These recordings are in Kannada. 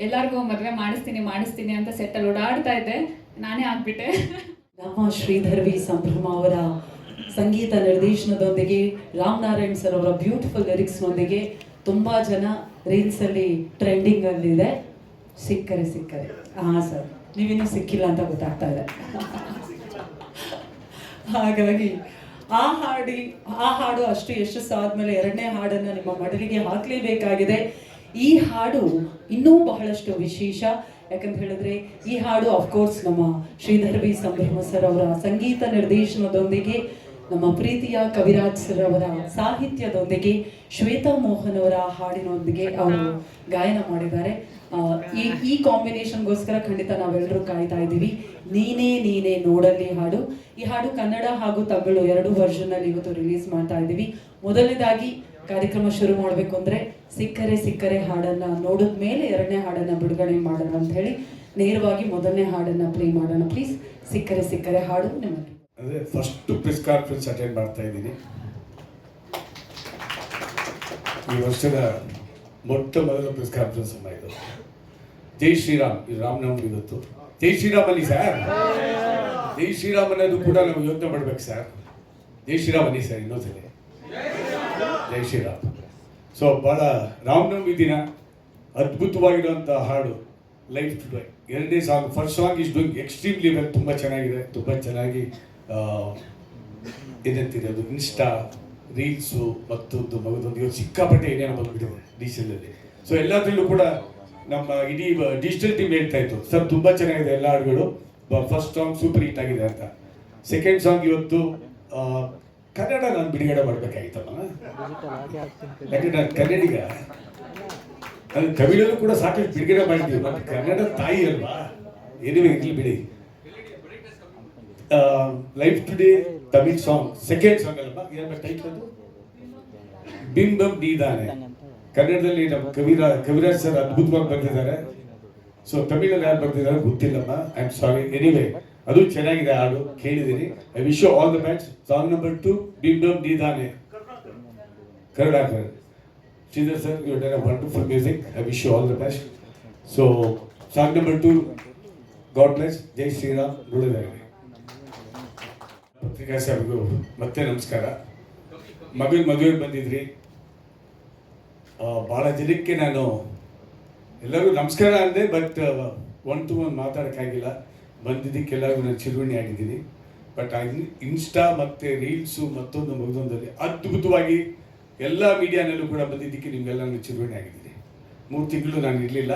ಎಲ್ಲರಿಗೂ ಮದುವೆ ಮಾಡಿಸ್ತೀನಿ ಅಂತ ಸೆಟ್ಟಲ್ಲಿ ಓಡಾಡ್ತಾ ಇದ್ದೆ, ನಾನೇ ಆಗ್ಬಿಟ್ಟೆ. ನಮ್ಮ ಶ್ರೀಧರ್ ವಿ ಸಂಭ್ರಮ ಅವರ ಸಂಗೀತ ನಿರ್ದೇಶನದೊಂದಿಗೆ ರಾಮನಾರಾಯಣ್ ಸರ್ ಅವರ ಬ್ಯೂಟಿಫುಲ್ ಲಿರಿಕ್ಸ್ನೊಂದಿಗೆ ತುಂಬ ಜನ ರೀಲ್ಸಲ್ಲಿ ಟ್ರೆಂಡಿಂಗಲ್ಲಿದೆ. ಸಿಕ್ಕರೆ ಹಾಂ ಸರ್, ನೀವಿನ್ನೂ ಸಿಕ್ಕಿಲ್ಲ ಅಂತ ಗೊತ್ತಾಗ್ತಾ ಇದೆ. ಹಾಗಾಗಿ ಆ ಹಾಡು ಅಷ್ಟು ಯಶಸ್ಸಾದ್ಮೇಲೆ ಎರಡನೇ ಹಾಡನ್ನು ನಿಮ್ಮ ಮಡಲಿಗೆ ಹಾಕಲೇಬೇಕಾಗಿದೆ. ಈ ಹಾಡು ಇನ್ನೂ ಬಹಳಷ್ಟು ವಿಶೇಷ, ಯಾಕಂತ ಹೇಳಿದ್ರೆ ಈ ಹಾಡು ಅಫ್ಕೋರ್ಸ್ ನಮ್ಮ ಶ್ರೀಧರ್ ವಿ ಸಂಭ್ರಮ ಸರ್ ಅವರ ಸಂಗೀತ ನಿರ್ದೇಶನದೊಂದಿಗೆ, ನಮ್ಮ ಪ್ರೀತಿಯ ಕವಿರಾಜ್ ಸರ್ ಅವರ ಸಾಹಿತ್ಯದೊಂದಿಗೆ, ಶ್ವೇತಾ ಮೋಹನ್ ಅವರ ಹಾಡಿನೊಂದಿಗೆ ಅವರು ಗಾಯನ ಮಾಡಿದ್ದಾರೆ. ಈ ಕಾಂಬಿನೇಷನ್ಗೋಸ್ಕರ ಖಂಡಿತ ನಾವೆಲ್ಲರೂ ಕಾಯ್ತಾ ಇದ್ದೀವಿ. ನೀನೇ ನೋಡಲ್ಲಿ ಹಾಡು. ಈ ಹಾಡು ಕನ್ನಡ ಹಾಗೂ ತಮಿಳು ಎರಡು ವರ್ಷನಲ್ಲಿ ಇವತ್ತು ರಿಲೀಸ್ ಮಾಡ್ತಾ ಇದ್ದೀವಿ. ಮೊದಲನೇದಾಗಿ ಕಾರ್ಯಕ್ರಮ ಶುರು ಮಾಡಬೇಕು ಅಂದರೆ ಸಿಕ್ಕರೆ ಹಾಡನ್ನು ನೋಡಿದ ಮೇಲೆ ಎರಡನೇ ಹಾಡನ್ನು ಬಿಡುಗಡೆ ಮಾಡೋಣ ಅಂತ ಹೇಳಿ ನೇರವಾಗಿ ಮೊದಲನೇ ಹಾಡನ್ನು ಪ್ಲೇ ಮಾಡೋಣ. ಪ್ಲೀಸ್, ಸಿಕ್ಕರೆ ಹಾಡು ನಿಮಗೆ. ಅದೇ ಫಸ್ಟ್ ಪ್ರೆಸ್ ಕಾನ್ಫರೆನ್ಸ್ ಅಟೆಂಡ್ ಮಾಡ್ತಾ ಇದ್ದೀನಿ. ಈ ವರ್ಷದ ಮೊಟ್ಟ ಮೊದಲ ಪ್ರೆಸ್ ಕಾನ್ಫರೆನ್ಸ್ ಅಮ್ಮ ಇದು. ಜೈ ಶ್ರೀರಾಮ್, ಇದು ರಾಮನವಮಿ ಇವತ್ತು. ಜೈ ಶ್ರೀರಾಮ್ ಅಲ್ಲಿ ಸರ್, ಜೈ ಶ್ರೀರಾಮ್ ಅನ್ನೋದು ಕೂಡ ನಾವು ಯೋಚನೆ ಮಾಡ್ಬೇಕು ಸರ್. ಜೈ ಶ್ರೀರಾಮ್ ಅಲ್ಲಿ ಸರ್, ಇನ್ನೊಂದ್ಸಲಿ ಜೈ ಶ್ರೀರಾಮ್. ಸೊ ಭಾಳ ರಾಮನವಮಿ ದಿನ ಅದ್ಭುತವಾಗಿರುವಂಥ ಹಾಡು ಲೈಫ್ ಟುಡೇ. ಎರಡನೇ song, first song is doing extremely well, ತುಂಬ ಚೆನ್ನಾಗಿದೆ, ತುಂಬ ಚೆನ್ನಾಗಿ ಏನಂತೀರಿ ಅದು ಇನ್ಸ್ಟಾ ರೀಲ್ಸು ಮತ್ತೊಂದು ಮಗದೊಂದು ಇವತ್ತು ಸಿಕ್ಕಾಪಟ್ಟೆ ಏನೇನೋ ಬಂದ್ಬಿಟ್ಟಿದೆ ಡಿಜಿಟಲಲ್ಲಿ. ಸೊ ಎಲ್ಲದರಲ್ಲೂ ಕೂಡ ನಮ್ಮ ಇಡೀ ಡಿಜಿಟಲ್ ಟೀಮ್ ಹೇಳ್ತಾ ಇತ್ತು ಸರ್ ತುಂಬ ಚೆನ್ನಾಗಿದೆ ಎಲ್ಲ ಹಾಡುಗಳು, ಫಸ್ಟ್ ಸಾಂಗ್ ಸೂಪರ್ ಹಿಟ್ ಆಗಿದೆ ಅಂತ. ಸೆಕೆಂಡ್ ಸಾಂಗ್ ಇವತ್ತು ಕನ್ನಡ ನಾನು ಬಿಡುಗಡೆ ಮಾಡಬೇಕಾಗಿತ್ತಮ್ಮ, ಯಾಕಂದ್ರೆ ನಾನು ಕನ್ನಡಿಗ. ಅದು ತಮಿಳಲ್ಲೂ ಕೂಡ ಸಾಕಷ್ಟು ಬಿಡುಗಡೆ ಮಾಡಿದ್ದೀವಿ, ಮತ್ತು ಕನ್ನಡ ತಾಯಿ ಅಲ್ವಾ, ಏನಿವೆ ಇರಲಿ ಬಿಡಿ. Life today Tamil song second song ಅಲ್ವಾ, ಏನಪ್ಪ ಟೈಟಲ್ ಅದು? ಬಿಂಬಂ ನೀದಾನೆ. ಕನ್ನಡದಲ್ಲಿ ನಮ್ಮ ಕವಿರಾಜ್ ಸರ್ ಅದ್ಭುತವಾಗಿ ಬರ್ತಿದ್ದಾರೆ. ಸೊ ತಮಿಳಲ್ಲಿ ಯಾರು ಬರ್ತಿದ್ದಾರೆ ಗೊತ್ತಿಲ್ಲಮ್ಮ, ಐ ಆಮ್ ಸಾರಿ. ಎನಿವೇ ಅದು ಚೆನ್ನಾಗಿದೆ ಹಾಡು, ಕೇಳಿದ್ದೀನಿ. I wish you all the best. Song number 2 ಬಿಂಬಂ ನೀದಾನೆ, Kannada. Shridhar sir, you done a wonderful music. I wish you all the best. So song number 2, God bless. ಜೈ ಶ್ರೀರಾಮ್. ನೋಡಿದ್ದಾರೆ ಪತ್ರಿಕಾ ಸಾಹೇಬ್ರಿಗೂ ಮತ್ತೆ ನಮಸ್ಕಾರ. ಮಗನ ಮದುವೆಗೆ ಬಂದಿದ್ರಿ, ಭಾಳ ಜನಕ್ಕೆ ನಾನು ಎಲ್ಲರಿಗೂ ನಮಸ್ಕಾರ ಅಂದೆ, ಬಟ್ ಒನ್ ಟು ಒನ್ ಮಾತಾಡೋಕ್ಕಾಗಿಲ್ಲ. ಬಂದಿದ್ದಕ್ಕೆ ಎಲ್ಲರಿಗೂ ನಾನು ಚಿರುವಣಿ ಆಗಿದ್ದೀನಿ. ಬಟ್ ಇನ್ಸ್ಟಾ ಮತ್ತು ರೀಲ್ಸು ಮತ್ತೊಂದು ಮಗದೊಂದಲ್ಲಿ ಅದ್ಭುತವಾಗಿ ಎಲ್ಲ ಮೀಡಿಯಾನಲ್ಲೂ ಕೂಡ ಬಂದಿದ್ದಕ್ಕೆ ನಿಮಗೆಲ್ಲ ನಾನು ಚಿರುವಣಿ ಆಗಿದ್ದೀನಿ. 3 ತಿಂಗಳು ನಾನು ಇರಲಿಲ್ಲ,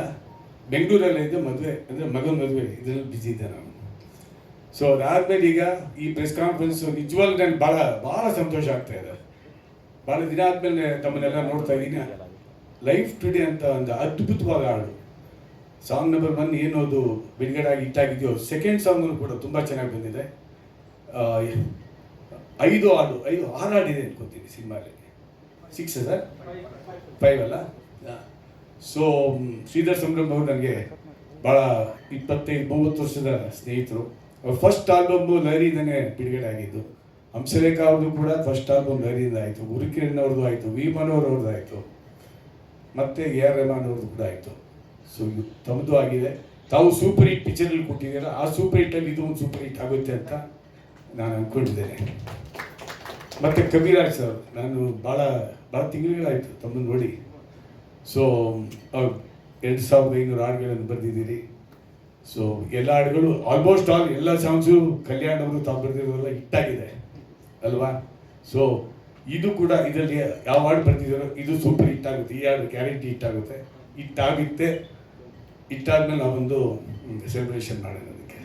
ಬೆಂಗಳೂರಲ್ಲೇ ಇದ್ದೆ. ಮದುವೆ ಅಂದರೆ ಮಗನ ಮದುವೆ ಇದರಲ್ಲಿ ಬ್ಯುಸಿ ಇದ್ದೆ ನಾನು. ಸೊ ಅದಾದಮೇಲೆ ಈಗ ಈ ಪ್ರೆಸ್ ಕಾನ್ಫರೆನ್ಸ್ ನಿಜವಾಗ್ಲೂ ನನಗೆ ಭಾಳ ಸಂತೋಷ ಆಗ್ತಾ ಇದೆ. ಭಾಳ ದಿನ ಆದಮೇಲೆ ತಮ್ಮನ್ನೆಲ್ಲ ನೋಡ್ತಾ ಇದ್ದೀನಿ. ಲೈಫ್ ಟುಡೇ ಅಂತ ಒಂದು ಅದ್ಭುತವಾದ ಹಾಡು. ಸಾಂಗ್ ನಂಬರ್ 1 ಏನೋದು ಬಿಡುಗಡೆ ಆಗಿ ಹಿಟ್ಟಾಗಿದೆಯೋ, ಸೆಕೆಂಡ್ ಸಾಂಗು ಕೂಡ ತುಂಬ ಚೆನ್ನಾಗಿ ಬಂದಿದೆ. 5 ಹಾಡಿದೆ ಅನ್ಕೋತೀನಿ ಸಿನಿಮಾಲಿ. 6 ಸರ್, 5 ಅಲ್ಲ. ಸೊ ಶ್ರೀಧರ್ ಸಂಭ್ರಮ್ ಅವರು ನನಗೆ ಭಾಳ 25-30 ವರ್ಷದ ಸ್ನೇಹಿತರು. ಫಸ್ಟ್ ಆಲ್ಬಮ್ಮು ಲಹರಿಯಿಂದನೇ ಬಿಡುಗಡೆ ಆಗಿದ್ದು. ಹಂಸಲೇಖ ಅವ್ರದ್ದು ಕೂಡ ಫಸ್ಟ್ ಆಲ್ಬಮ್ ಲಹರಿಯಿಂದ ಆಯಿತು, ಗುರುಕಿರಣ್ ಅವ್ರದ್ದು ಆಯಿತು, ವಿ ಮನೋಹರ್ ಅವ್ರದ್ದು ಆಯಿತು, ಮತ್ತು AR ರೆಹಮಾನ್ ಅವ್ರದ್ದು ಕೂಡ ಆಯಿತು. ಸೊ ಇದು ತಮ್ಮದು ಆಗಿದೆ. ತಾವು ಸೂಪರ್ ಹಿಟ್ ಪಿಕ್ಚರಲ್ಲಿ ಕೊಟ್ಟಿದ್ದೀರ, ಆ ಸೂಪರ್ ಹಿಟ್ಟಲ್ಲಿ ಇದು ಒಂದು ಸೂಪರ್ ಹಿಟ್ ಆಗುತ್ತೆ ಅಂತ ನಾನು ಅಂದ್ಕೊಂಡಿದ್ದೇನೆ. ಮತ್ತು ಕವಿರಾಜ್ ಸರ್, ನಾನು ಭಾಳ ತಿಂಗಳುಗಳಾಯಿತು ತಮ್ಮನ್ನು ನೋಡಿ. ಸೊ 2500 ಹಾಡುಗಳನ್ನು ಬರೆದಿದ್ದೀರಿ. ಸೊ ಎಲ್ಲ ಹಾಡುಗಳು ಆಲ್ಮೋಸ್ಟ್ ಎಲ್ಲ ಸಾಂಗ್ಸು ಕಲ್ಯಾಣ್ ಅವರು ತಾವು ಬರೆದಿರೋಲ್ಲ ಹಿಟ್ಟಾಗಿದೆ ಅಲ್ವಾ. ಸೊ ಇದು ಕೂಡ ಇದರಲ್ಲಿ ಯಾವ ಹಾಡು ಬರ್ತಿದ್ದಾರೋ ಇದು ಸೂಪರ್ ಹಿಟ್ ಆಗುತ್ತೆ. ಈ ಹಾಡು ಗ್ಯಾರಂಟಿ ಹಿಟ್ ಆಗುತ್ತೆ. ಹಿಟ್ಟಾದ್ಮೇಲೆ ನಾವೊಂದು ಸೆಲೆಬ್ರೇಷನ್ ಮಾಡೋಣ ಅದಕ್ಕೆ.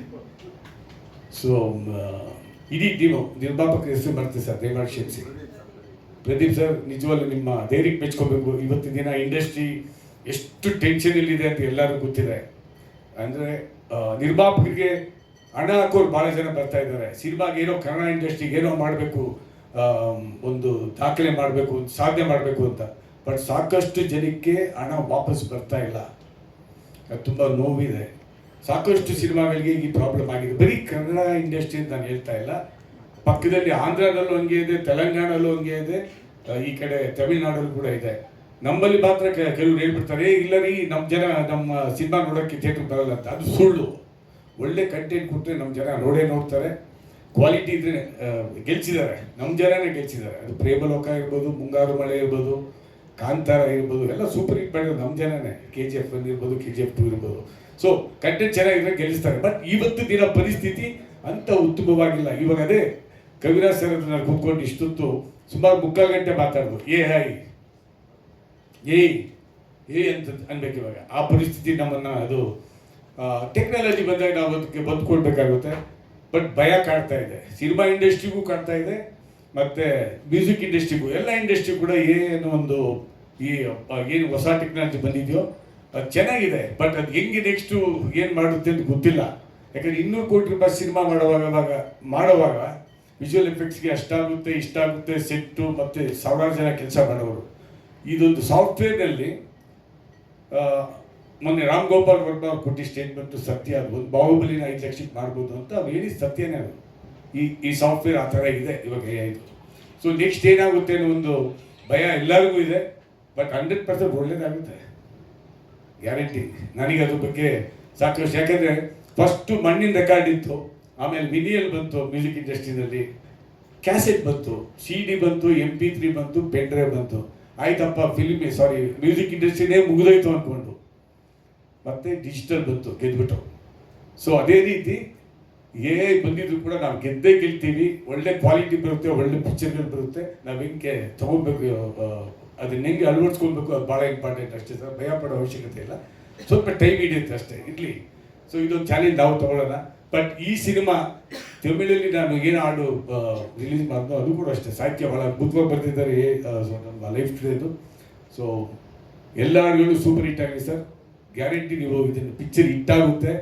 ಸೊ ಇಡೀ ಟೀಮು ನಿರ್ಮಾಪಕರ ಹೆಸರು ಬರ್ತದೆ ಸರ್, ದಯಮಾಡಿ ಕ್ಷಮಿಸಿ. ಪ್ರದೀಪ್ ಸರ್, ನಿಜವಾಗ್ಲೂ ನಿಮ್ಮ ಧೈರ್ಯಕ್ಕೆ ಮೆಚ್ಕೋಬೇಕು. ಇವತ್ತಿನ ದಿನ ಇಂಡಸ್ಟ್ರಿ ಎಷ್ಟು ಟೆನ್ಷನಲ್ಲಿದೆ ಅಂತ ಎಲ್ಲರಿಗೂ ಗೊತ್ತಿದೆ. ಅಂದರೆ ನಿರ್ಮಾಪಕರಿಗೆ ಹಣ ಹಾಕೋರು ಭಾಳ ಜನ ಬರ್ತಾ ಇದ್ದಾರೆ. ಸಿನಿಮಾಗೆ ಏನೋ ಕನ್ನಡ ಇಂಡಸ್ಟ್ರಿಗೆ ಏನೋ ಮಾಡಬೇಕು, ಒಂದು ದಾಖಲೆ ಮಾಡಬೇಕು, ಒಂದು ಸಾಧನೆ ಮಾಡಬೇಕು ಅಂತ. ಬಟ್ ಸಾಕಷ್ಟು ಜನಕ್ಕೆ ಹಣ ವಾಪಸ್ ಬರ್ತಾ ಇಲ್ಲ. ಅದು ತುಂಬ ನೋವಿದೆ. ಸಾಕಷ್ಟು ಸಿನಿಮಾಗಳಿಗೆ ಈ ಪ್ರಾಬ್ಲಮ್ ಆಗಿದೆ. ಬರೀ ಕನ್ನಡ ಇಂಡಸ್ಟ್ರಿ ಅಂತ ನಾನು ಹೇಳ್ತಾ ಇಲ್ಲ, ಪಕ್ಕದಲ್ಲಿ ಆಂಧ್ರದಲ್ಲೂ ಹಂಗೆ ಇದೆ, ತೆಲಂಗಾಣಲ್ಲೂ ಹಂಗೆ ಇದೆ, ಈ ಕಡೆ ತಮಿಳ್ನಾಡಲ್ಲೂ ಕೂಡ ಇದೆ. ನಮ್ಮಲ್ಲಿ ಮಾತ್ರ ಕೆಲವರು ಹೇಳ್ಬಿಡ್ತಾರೆ ಇಲ್ಲ ರೀ ನಮ್ಮ ಜನ ನಮ್ಮ ಸಿನಿಮಾ ನೋಡೋಕ್ಕೆ ಥಿಯೇಟ್ರ್ ಬರಲ್ಲ ಅಂತ. ಅದು ಸುಳ್ಳು. ಒಳ್ಳೆ ಕಂಟೆಂಟ್ ಕೊಟ್ಟರೆ ನಮ್ಮ ಜನ ನೋಡ್ತಾರೆ. ಕ್ವಾಲಿಟಿ ಇದ್ರೆ ಗೆಲ್ಸಿದ್ದಾರೆ, ನಮ್ಮ ಜನನೇ ಗೆಲ್ಸಿದ್ದಾರೆ. ಅದು ಪ್ರೇಮಲೋಕ ಇರ್ಬೋದು, ಮುಂಗಾರು ಮಳೆ ಇರ್ಬೋದು, ಕಾಂತಾರ ಇರ್ಬೋದು, ಎಲ್ಲ ಸೂಪರ್ ಹಿಟ್ ಮಾಡಿರೋದು ನಮ್ಮ ಜನನೇ. KGF 1 ಇರ್ಬೋದು, KGF 2 ಇರ್ಬೋದು. ಸೊ ಕಂಟೆಂಟ್ ಚೆನ್ನಾಗಿದ್ರೆ ಗೆಲ್ಲಿಸ್ತಾರೆ. ಬಟ್ ಇವತ್ತು ದಿನ ಪರಿಸ್ಥಿತಿ ಅಂತ ಉತ್ತಮವಾಗಿಲ್ಲ. ಇವಾಗ ಅದೇ ಕವಿರಾಜ್ ಸರ್ ಹತ್ರ ನಾನು ಕೂತ್ಕೊಂಡು ಇಷ್ಟೊತ್ತು ಸುಮಾರು 3/4 ಗಂಟೆ ಮಾತಾಡ್ಬೋದು. ಏ ಅಂತ ಅನ್ಬೇಕು. ಇವಾಗ ಆ ಪರಿಸ್ಥಿತಿ ನಮ್ಮನ್ನು, ಅದು ಟೆಕ್ನಾಲಜಿ ಬಂದಾಗ ನಾವು ಅದಕ್ಕೆ ಬಂದ್ಕೊಳ್ಬೇಕಾಗುತ್ತೆ. ಬಟ್ ಭಯ ಕಾಡ್ತಾ ಇದೆ, ಸಿನಿಮಾ ಇಂಡಸ್ಟ್ರಿಗೂ ಕಾಡ್ತಾ ಇದೆ, ಮತ್ತು ಮ್ಯೂಸಿಕ್ ಇಂಡಸ್ಟ್ರಿಗೂ, ಎಲ್ಲ ಇಂಡಸ್ಟ್ರಿ ಕೂಡ ಏನು ಒಂದು ಏನು ಹೊಸ ಟೆಕ್ನಾಲಜಿ ಬಂದಿದೆಯೋ ಅದು ಚೆನ್ನಾಗಿದೆ. ಬಟ್ ಅದು ಹೆಂಗೆ ನೆಕ್ಸ್ಟು ಏನು ಮಾಡುತ್ತೆ ಅಂತ ಗೊತ್ತಿಲ್ಲ. ಯಾಕಂದರೆ 200 ಕೋಟಿ ರೂಪಾಯಿ ಸಿನಿಮಾ ಮಾಡುವಾಗ ವಿಜುವಲ್ ಎಫೆಕ್ಟ್ಸ್ಗೆ ಅಷ್ಟಾಗುತ್ತೆ ಇಷ್ಟಾಗುತ್ತೆ, ಸೆಟ್ಟು ಮತ್ತು ಸಾವಿರಾರು ಜನ ಕೆಲಸ ಮಾಡೋರು. ಇದೊಂದು ಸಾಫ್ಟ್ವೇರ್ನಲ್ಲಿ ಮೊನ್ನೆ ರಾಮ್ ಗೋಪಾಲ್ ವರ್ಮ ಅವ್ರು ಕೊಟ್ಟಿದ್ದ ಸ್ಟೇಟ್ಮೆಂಟು ಸತ್ಯ. ಅದು ಒಂದು ಬಾಹುಬಲಿನ 5 ಲಕ್ಷಕ್ಕೆ ಮಾಡ್ಬೋದು ಅಂತ ಅವ್ರು ಹೇಳಿದ ಸತ್ಯನೇ. ಅದು ಈ ಸಾಫ್ಟ್ವೇರ್ ಆ ಥರ ಇದೆ ಇವಾಗ AI. ಸೊ ನೆಕ್ಸ್ಟ್ ಏನಾಗುತ್ತೆ ಅನ್ನೋ ಒಂದು ಭಯ ಎಲ್ಲರಿಗೂ ಇದೆ. ಬಟ್ 100% ಒಳ್ಳೇದಾಗುತ್ತೆ, ಗ್ಯಾರಂಟಿ. ನನಗೆ ಅದ್ರ ಬಗ್ಗೆ ಸಾಕಷ್ಟು. ಯಾಕೆಂದರೆ ಫಸ್ಟು ಮಣ್ಣಿನ ರೆಕಾರ್ಡ್ ಇತ್ತು, ಆಮೇಲೆ ವಿನಿಯಲ್ ಬಂತು, ಮ್ಯೂಸಿಕ್ ಇಂಡಸ್ಟ್ರಿನಲ್ಲಿ ಕ್ಯಾಸೆಟ್ ಬಂತು, CD ಬಂತು, MP3 ಬಂತು, ಪೆನ್ ಡ್ರೈವ್ ಬಂತು. ಆಯ್ತಪ್ಪ ಮ್ಯೂಸಿಕ್ ಇಂಡಸ್ಟ್ರಿನೇ ಮುಗಿದೋಯ್ತು ಅಂದ್ಕೊಂಡು ಮತ್ತೆ ಡಿಜಿಟಲ್ ಬಂತು, ಗೆದ್ಬಿಟ್ಟು. ಸೊ ಅದೇ ರೀತಿ AI ಬಂದಿದ್ರು ಕೂಡ ನಾವು ಗೆಲ್ತೀವಿ. ಒಳ್ಳೆ ಕ್ವಾಲಿಟಿ ಬರುತ್ತೆ, ಒಳ್ಳೆ ಪಿಕ್ಚರ್ಗಳು ಬರುತ್ತೆ. ನಾವು ಹೆಂಗೆ ತೊಗೊಬೇಕು, ಅದನ್ನ ಹೆಂಗೆ ಅಳವಡಿಸ್ಕೊಳ್ಬೇಕು, ಅದು ಭಾಳ ಇಂಪಾರ್ಟೆಂಟ್ ಅಷ್ಟೇ ಸರ್. ಭಯ ಪಡೋ ಅವಶ್ಯಕತೆ ಇಲ್ಲ, ಸ್ವಲ್ಪ ಟೈಮ್ ಹಿಡಿಯುತ್ತೆ ಅಷ್ಟೇ, ಇರಲಿ. ಸೊ ಇದೊಂದು ಚಾಲೆಂಜ್ ನಾವು ತೊಗೊಳ್ಳೋಣ. ಬಟ್ ಈ ಸಿನಿಮಾ ತಮಿಳಲ್ಲಿ ನಾನು ಏನು ಹಾಡು ರಿಲೀಸ್ ಮಾಡಿದ್ನೋ ಅದು ಕೂಡ ಅಷ್ಟೇ ಸಾಹಿತ್ಯ ಭಾಳ ಅದ್ಭುತವಾಗಿ ಬರೆದಿದ್ದಾರೆ ನಮ್ಮ ಲೈಫ್ ಟುಡೇದು. ಸೊ ಎಲ್ಲ ಹಾಡುಗಳು ಸೂಪರ್ ಹಿಟ್ ಆಗಿದೆ ಸರ್. ಗ್ಯಾರಂಟಿ ನೀವು ಇದನ್ನು ಪಿಕ್ಚರ್ ಹಿಟ್ಟಾಗುತ್ತೆ,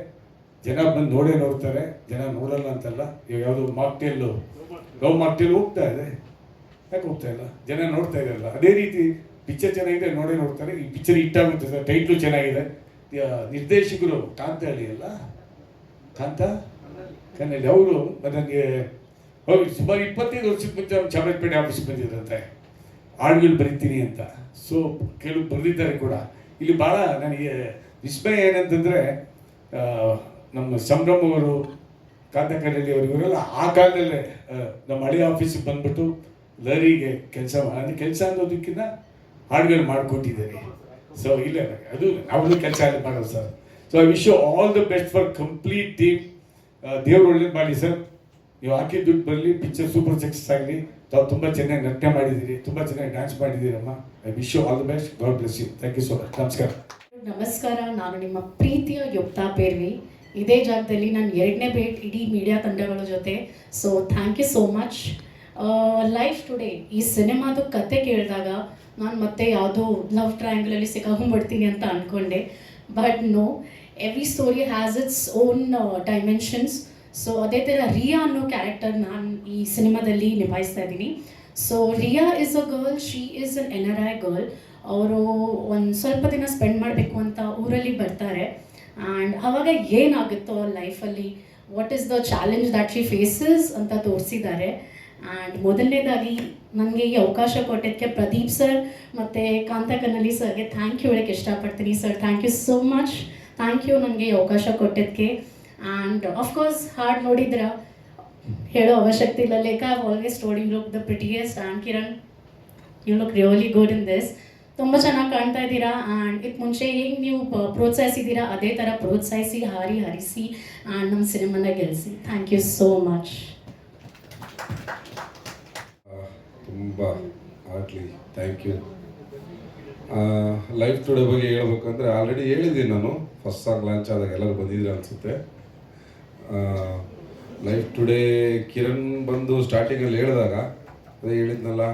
ಜನ ಬಂದು ನೋಡ್ತಾರೆ. ಜನ ನೋಡಲ್ಲ ಅಂತಲ್ಲ. ಇವಾಗ ಯಾವುದೋ ಮಾಕ್ಟೇಲ್ ಹೋಗ್ತಾ ಇದೆ, ಯಾಕೆ ಹೋಗ್ತಾ ಇಲ್ಲ, ಜನ ನೋಡ್ತಾ ಇದ್ದಾರಲ್ಲ. ಅದೇ ರೀತಿ ಪಿಕ್ಚರ್ ಚೆನ್ನಾಗಿದೆ, ನೋಡ್ತಾರೆ. ಈ ಪಿಕ್ಚರ್ ಹಿಟ್ಟಾಗುತ್ತೆ ಸರ್. ಟೈಟ್ಲು ಚೆನ್ನಾಗಿದೆ. ನಿರ್ದೇಶಕರು ಕಾಂತಹಳ್ಳಿ ಅಲ್ಲ, ಕಣ್ಣಲ್ಲಿ ಅವರು ನನಗೆ ಸುಮಾರು 25 ವರ್ಷದ ಮುಂಚೆ ಚಾಮರಾಜಪೇಟೆ ಆಫೀಸ್ಗೆ ಬಂದಿದ್ರಂತೆ, ಹಾಡುಗಳು ಬರೀತೀನಿ ಅಂತ. ಸೊ ಕೆಲವು ಬರೆದಿದ್ದಾರೆ ಕೂಡ. ಇಲ್ಲಿ ಭಾಳ ನನಗೆ ವಿಸ್ಮಯ ಏನಂತಂದರೆ, ನಮ್ಮ ಸಂಭ್ರಮ್ ಅವರು, ಕಾಂತಕಣ್ಣಳ್ಳಿ ಅವರು, ಇವರೆಲ್ಲ ಆ ಕಾಲದಲ್ಲೇ ನಮ್ಮ ಹಳೆ ಆಫೀಸಿಗೆ ಬಂದ್ಬಿಟ್ಟು ಲರಿಗೆ ಕೆಲಸ ಅನ್ನೋದಕ್ಕಿಂತ ಹಾಡುಗಳು ಮಾಡಿಕೊಟ್ಟಿದ್ದಾರೆ. ಸೊ ಇಲ್ಲ ಅದು ನಾವು ಕೆಲಸ ಮಾಡೋದು sir. So I wish you all the best for complete team. ದೇವ್ರು ಒಳ್ಳೇದು ಮಾಡಲಿ ಸರ್. ನೀವು ಹಾಕಿ ದುಡ್ಡು ಬರಲಿ, ಪಿಕ್ಚರ್ ಸೂಪರ್ ಸಕ್ಸಸ್ ಆಗಲಿ. ತಾವು ತುಂಬ ಚೆನ್ನಾಗಿ ನೃತ್ಯ ಮಾಡಿದ್ದೀರಿ, ತುಂಬ ಚೆನ್ನಾಗಿ ಡ್ಯಾನ್ಸ್ ಮಾಡಿದ್ದೀರಮ್ಮ. I wish you all the best. God bless you. Thank you so much. ನಮಸ್ಕಾರ. ನಮಸ್ಕಾರ. ನಾನು ನಿಮ್ಮ ಪ್ರೀತಿಯ ಯುಕ್ತಾ ಪೇರ್ವಿ. ಇದೇ ಜಾಗದಲ್ಲಿ ನಾನು 2ನೇ ಭೇಟಿ ಇಡೀ ಮೀಡಿಯಾ ತಂಡಗಳ ಜೊತೆ. So thank you so much. Life today ಈ ಸಿನಿಮಾದ ಕತೆ ಕೇಳಿದಾಗ ನಾನು ಮತ್ತೆ ಯಾವುದೋ ಲವ್ ಟ್ರಯಾಂಗಲಲ್ಲಿ ಸಿಕ್ಕಾಕೊಂಡ್ಬಿಡ್ತೀನಿ ಅಂತ ಅಂದ್ಕೊಂಡೆ. But no, every story has its own dimensions. So ಅದೇ ಥರ ರಿಯಾ ಅನ್ನೋ ಕ್ಯಾರೆಕ್ಟರ್ ನಾನು ಈ ಸಿನಿಮಾದಲ್ಲಿ ನಿಭಾಯಿಸ್ತಾ ಇದ್ದೀನಿ. So Riya is a girl, she is an NRI girl. ಅವರು ಒಂದು ಸ್ವಲ್ಪ ದಿನ ಸ್ಪೆಂಡ್ ಮಾಡಬೇಕು ಅಂತ ಊರಲ್ಲಿ ಬರ್ತಾರೆ. ಆ್ಯಂಡ್ ಆವಾಗ ಏನಾಗುತ್ತೋ ಲೈಫಲ್ಲಿ, what is the challenge that she faces ಅಂತ ತೋರಿಸಿದ್ದಾರೆ. ಆ್ಯಂಡ್ ಮೊದಲನೇದಾಗಿ ನನಗೆ ಈ ಅವಕಾಶ ಕೊಟ್ಟಿದ್ದಕ್ಕೆ ಪ್ರದೀಪ್ ಸರ್ ಮತ್ತು ಕಾಂತಕಣ್ಣಳ್ಳಿ ಸರ್ಗೆ ಥ್ಯಾಂಕ್ ಯು ಹೇಳೋಕ್ಕೆ ಇಷ್ಟಪಡ್ತೀನಿ. Sir thank you so much. Thank you ನನಗೆ ಈ ಅವಕಾಶ ಕೊಟ್ಟಿದ್ದಕ್ಕೆ. ಆ್ಯಂಡ್ ಆಫ್ಕೋರ್ಸ್ ಹಾಡು ನೋಡಿದ್ರ ಹೇಳೋ ಅವಶ್ಯಕತೆ ಇಲ್ಲ. Lekha always told you look the prettiest. And Kiran, you look really good in this. ತುಂಬ ಚೆನ್ನಾಗಿ ಕಾಣ್ತಾ ಇದ್ದೀರಾ. ಆ್ಯಂಡ್ ಇದಕ್ಕೆ ಮುಂಚೆ ಹೇಗೆ ನೀವು ಪ್ರೋತ್ಸಾಹಿಸಿದ್ದೀರಾ ಅದೇ ಥರ ಪ್ರೋತ್ಸಾಹಿಸಿ, ಹರಿಸಿ ಆ್ಯಂಡ್ ನಮ್ಮ ಸಿನಿಮಾನ ಗೆಲ್ಲಿಸಿ. Thank you so much. ತುಂಬ ಆಗಲಿ, ಥ್ಯಾಂಕ್ ಯು. ಲೈಫ್ ಟುಡೇ ಬಗ್ಗೆ ಹೇಳ್ಬೇಕಂದ್ರೆ ಆಲ್ರೆಡಿ ಹೇಳಿದ್ದೀನಿ ನಾನು. ಫಸ್ಟ್ ಸಾಂಗ್ ಲಾಂಚ್ ಆದಾಗ ಎಲ್ಲರೂ ಬಂದಿದ್ರು ಅನಿಸುತ್ತೆ. ಲೈಫ್ ಟುಡೇ ಕಿರಣ್ ಬಂದು ಸ್ಟಾರ್ಟಿಂಗಲ್ಲಿ ಹೇಳಿದಾಗ ಅದೇ ಹೇಳಿದ್ನಲ್ಲ,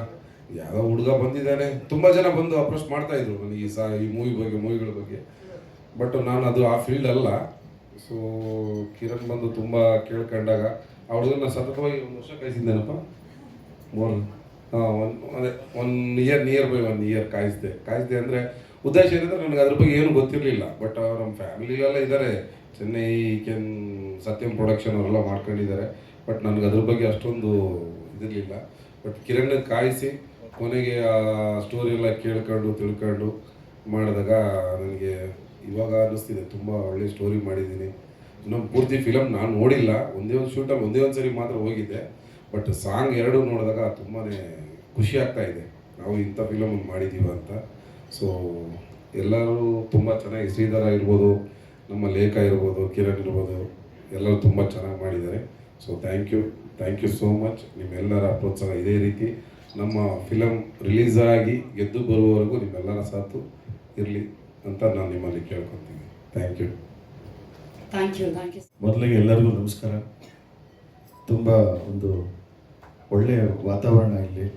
ಯಾವುದೋ ಹುಡುಗ ಬಂದಿದ್ದಾನೆ. ತುಂಬ ಜನ ಬಂದು ಅಪ್ರೋಚ್ ಮಾಡ್ತಾಯಿದ್ರು ನನಗೆ ಈ ಮೂವಿಗಳ ಬಗ್ಗೆ. ಬಟ್ ನಾನು ಅದು ಆ ಫೀಲ್ಡ್ ಅಲ್ಲ. ಸೊ ಕಿರಣ್ ಬಂದು ತುಂಬ ಕೇಳ್ಕೊಂಡಾಗ ಆ ಹುಡುಗನ ಸತತವಾಗಿ 1 ವರ್ಷ ಕಾಯಿಸಿದ್ದೇನಪ್ಪ, ಅದೇ 1 ಇಯರ್ ಕಾಯಿಸಿದೆ ಅಂದರೆ ಉದ್ದೇಶ ಏನಂದರೆ ನನಗೆ ಅದ್ರ ಬಗ್ಗೆ ಏನೂ ಗೊತ್ತಿರಲಿಲ್ಲ. ಬಟ್ ನಮ್ಮ ಫ್ಯಾಮಿಲಿಲೆಲ್ಲ ಇದ್ದಾರೆ, ಚೆನ್ನೈ ಸತ್ಯಂ ಪ್ರೊಡಕ್ಷನ್ ಅವರೆಲ್ಲ ಮಾಡ್ಕೊಂಡಿದ್ದಾರೆ. ಬಟ್ ನನಗೆ ಅದ್ರ ಬಗ್ಗೆ ಅಷ್ಟೊಂದು ಇದಿರಲಿಲ್ಲ. ಬಟ್ ಕಿರಣ್ ಕಾಯಿಸಿ ಕೊನೆಗೆ ಆ ಸ್ಟೋರಿ ಎಲ್ಲ ಕೇಳ್ಕೊಂಡು ತಿಳ್ಕೊಂಡು ಮಾಡಿದಾಗ ನನಗೆ ಇವಾಗ ಅನ್ನಿಸ್ತಿದೆ ತುಂಬ ಒಳ್ಳೆ ಸ್ಟೋರಿ ಮಾಡಿದ್ದೀನಿ. ಇನ್ನೊಂದು ಪೂರ್ತಿ ಫಿಲಮ್ ನಾನು ನೋಡಿಲ್ಲ, ಒಂದೇ ಒಂದು ಶೂಟಲ್ಲಿ ಒಂದೇ ಒಂದು ಸರಿ ಮಾತ್ರ ಹೋಗಿದ್ದೆ. ಬಟ್ ಸಾಂಗ್ ಎರಡು ನೋಡಿದಾಗ ತುಂಬಾ ಖುಷಿ ಆಗ್ತಾ ಇದೆ, ನಾವು ಇಂಥ ಫಿಲಮ್ ಮಾಡಿದ್ದೀವಿ ಅಂತ. ಸೊ ಎಲ್ಲರೂ ತುಂಬ ಚೆನ್ನಾಗಿ, ಶ್ರೀಧರ ಇರ್ಬೋದು, ನಮ್ಮ ಲೇಖ ಇರ್ಬೋದು, ಕಿರಣ್ ಇರ್ಬೋದು, ಎಲ್ಲರೂ ತುಂಬ ಚೆನ್ನಾಗಿ ಮಾಡಿದ್ದಾರೆ. So thank you so much. ನಿಮ್ಮೆಲ್ಲರ ಪ್ರೋತ್ಸಾಹ ಇದೇ ರೀತಿ ನಮ್ಮ ಫಿಲಮ್ ರಿಲೀಸ್ ಆಗಿ ಗೆದ್ದು ಬರುವವರೆಗೂ ನಿಮ್ಮೆಲ್ಲರ ಸಾಥು ಇರಲಿ ಅಂತ ನಾನು ನಿಮ್ಮಲ್ಲಿ ಕೇಳ್ಕೊತೀನಿ. Thank you. ಮೊದಲಿಗೆ ಎಲ್ಲರಿಗೂ ನಮಸ್ಕಾರ. ತುಂಬ ಒಂದು ಒಳ್ಳೆಯ ವಾತಾವರಣ ಇಲ್ಲಿ,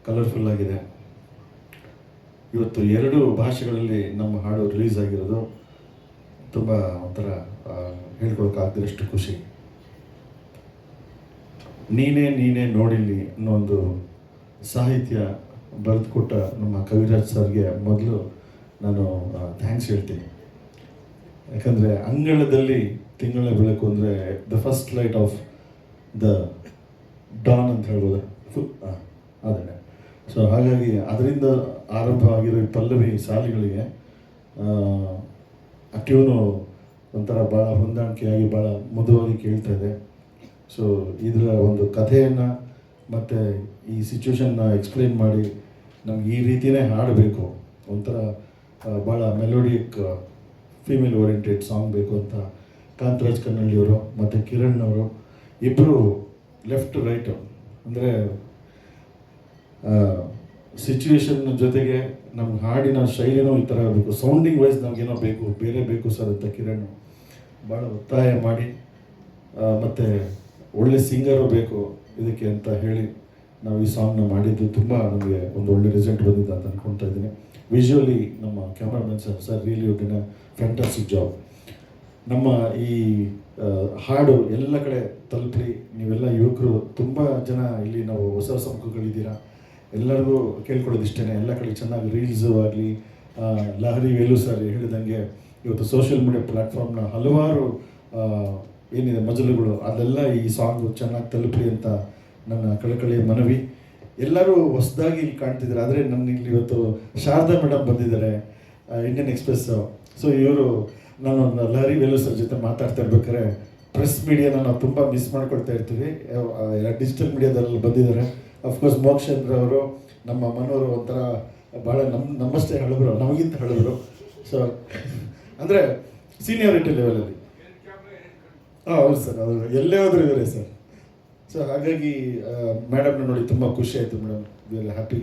ಕಲರ್ಫುಲ್ ಆಗಿದೆ. ಇವತ್ತು 2 ಭಾಷೆಗಳಲ್ಲಿ ನಮ್ಮ ಹಾಡು ರಿಲೀಸ್ ಆಗಿರೋದು ತುಂಬ ಒಂಥರ ಹೇಳ್ಕೊಳಕ್ಕಾಗದಷ್ಟು ಖುಷಿ. ನೀನೇ ನೋಡಿಲ್ಲಿ ಅನ್ನೋ ಒಂದು ಸಾಹಿತ್ಯ ಬರೆದುಕೊಟ್ಟ ನಮ್ಮ ಕವಿರಾಜ್ ಸರ್ಗೆ ಮೊದಲು ನಾನು ಥ್ಯಾಂಕ್ಸ್ ಹೇಳ್ತೀನಿ. ಯಾಕಂದರೆ ಅಂಗಳದಲ್ಲಿ ತಿಂಗಳ ಬೆಳಕು ಅಂದರೆ the first light off the Don ಅಂತ ಹೇಳ್ಬೋದು, ಅದೇ. ಸೊ ಹಾಗಾಗಿ ಅದರಿಂದ ಆರಂಭ ಆಗಿರೋ ಈ ಪಲ್ಲವಿ ಸಾಲಿಗಳಿಗೆ ಆ ಟ್ಯೂನು ಒಂಥರ ಭಾಳ ಹೊಂದಾಣಿಕೆಯಾಗಿ ಭಾಳ ಮೃದುವಾಗಿ ಕೇಳ್ತಾ ಇದೆ. ಸೊ ಇದರ ಒಂದು ಕಥೆಯನ್ನು ಮತ್ತು ಈ ಸಿಚುವೇಶನ್ನ ಎಕ್ಸ್ಪ್ಲೇನ್ ಮಾಡಿ ನಮ್ಗೆ ಈ ರೀತಿಯೇ ಹಾಡಬೇಕು, ಒಂಥರ ಭಾಳ ಮೆಲೋಡಿಕ್ ಫೀಮೇಲ್ ಓರಿಯೆಂಟೆಡ್ ಸಾಂಗ್ ಬೇಕು ಅಂತ ಕಾಂತರಾಜ್ ಕನ್ನಳ್ಳಿಯವರು ಮತ್ತು ಕಿರಣ್ ಅವರು ಇಬ್ಬರು ಲೆಫ್ಟ್ ರೈಟು ಅಂದರೆ ಸಿಚುವೇಶನ್ ಜೊತೆಗೆ ನಮ್ಮ ಹಾಡಿನ ಶೈಲಿನೂ ಈ ಥರ ಬೇಕು, ಸೌಂಡಿಂಗ್ ವೈಸ್ ನಮಗೇನೋ ಬೇರೆ ಬೇಕು ಸರ್ ಅಂತ ಕಿರಣ್ ಭಾಳ ಒತ್ತಾಯ ಮಾಡಿ, ಮತ್ತು ಒಳ್ಳೆ ಸಿಂಗರು ಬೇಕು ಇದಕ್ಕೆ ಅಂತ ಹೇಳಿ ನಾವು ಈ ಸಾಂಗ್ನ ಮಾಡಿದ್ದು. ತುಂಬ ನಮಗೆ ಒಂದು ಒಳ್ಳೆ ರಿಸಲ್ಟ್ ಬಂದಿದೆ ಅಂತ ಅಂದ್ಕೊಳ್ತಾ ಇದ್ದೀನಿ. ವಿಜುವಲಿ ನಮ್ಮ cameraman sir really did a fantastic job. ನಮ್ಮ ಈ ಹಾಡು ಎಲ್ಲ ಕಡೆ ತಲುಪಲಿ. ನೀವೆಲ್ಲ ಯುವಕರು ತುಂಬ ಜನ ಇಲ್ಲಿ ನಾವು ಹೊಸ ಮುಖಗಳಿದ್ದೀರಾ, ಎಲ್ಲರಿಗೂ ಕೇಳ್ಕೊಳ್ಳೋದು ಇಷ್ಟೇ. ಎಲ್ಲ ಕಡೆ ಚೆನ್ನಾಗಿ ರೀಲ್ಸು ಆಗಲಿ, ಲಹರಿ ವೇಲು ಸರ್ ಹೇಳಿದಂಗೆ ಇವತ್ತು ಸೋಷಿಯಲ್ ಮೀಡಿಯಾ ಪ್ಲ್ಯಾಟ್ಫಾರ್ಮ್ನ ಹಲವಾರು ಏನಿದೆ ಮಜಲುಗಳು, ಅದೆಲ್ಲ ಈ ಸಾಂಗು ಚೆನ್ನಾಗಿ ತಲುಪಲಿ ಅಂತ ನನ್ನ ಕಳಕಳಿಯ ಮನವಿ. ಎಲ್ಲರೂ ಹೊಸದಾಗಿ ಇಲ್ಲಿ ಕಾಣ್ತಿದ್ದಾರೆ, ಆದರೆ ನನ್ನ ಇಲ್ಲಿ ಇವತ್ತು ಶಾರದಾ ಮೇಡಮ್ ಬಂದಿದ್ದಾರೆ, ಇಂಡಿಯನ್ ಎಕ್ಸ್ಪ್ರೆಸ್ಸು. ಸೊ ಇವರು ನಾನು ಲಹರಿ ವೇಲು ಸರ್ ಜೊತೆ ಮಾತಾಡ್ತಾ ಇರ್ಬೇಕಾದ್ರೆ ಪ್ರೆಸ್ ಮೀಡಿಯಾನ ನಾವು ತುಂಬ ಮಿಸ್ ಮಾಡ್ಕೊಳ್ತಾ ಇರ್ತೀವಿ. ಡಿಜಿಟಲ್ ಮೀಡಿಯಾದಲ್ಲಿ ಬಂದಿದ್ದಾರೆ. ಅಫ್ಕೋರ್ಸ್ ಮೋಕ್ಷೇಂದ್ರ ಅವರು, ನಮ್ಮ ಮನೋರು ಒಂಥರ ಭಾಳ ನಮ್ಮಷ್ಟೇ ಹಳಬರು, ನಮಗಿಂತ ಹಳಬರು. ಸೊ ಅಂದರೆ ಸೀನಿಯಾರಿಟಿ ಲೆವೆಲಲ್ಲಿ. ಹೌದು ಸರ್, ಅದು ಎಲ್ಲೇ ಹೋದರೂ ಇವರೇ ಸರ್. ಸೊ ಹಾಗಾಗಿ ಮೇಡಮ್ನ ನೋಡಿ ತುಂಬ ಖುಷಿ ಆಯಿತು madam. We are happy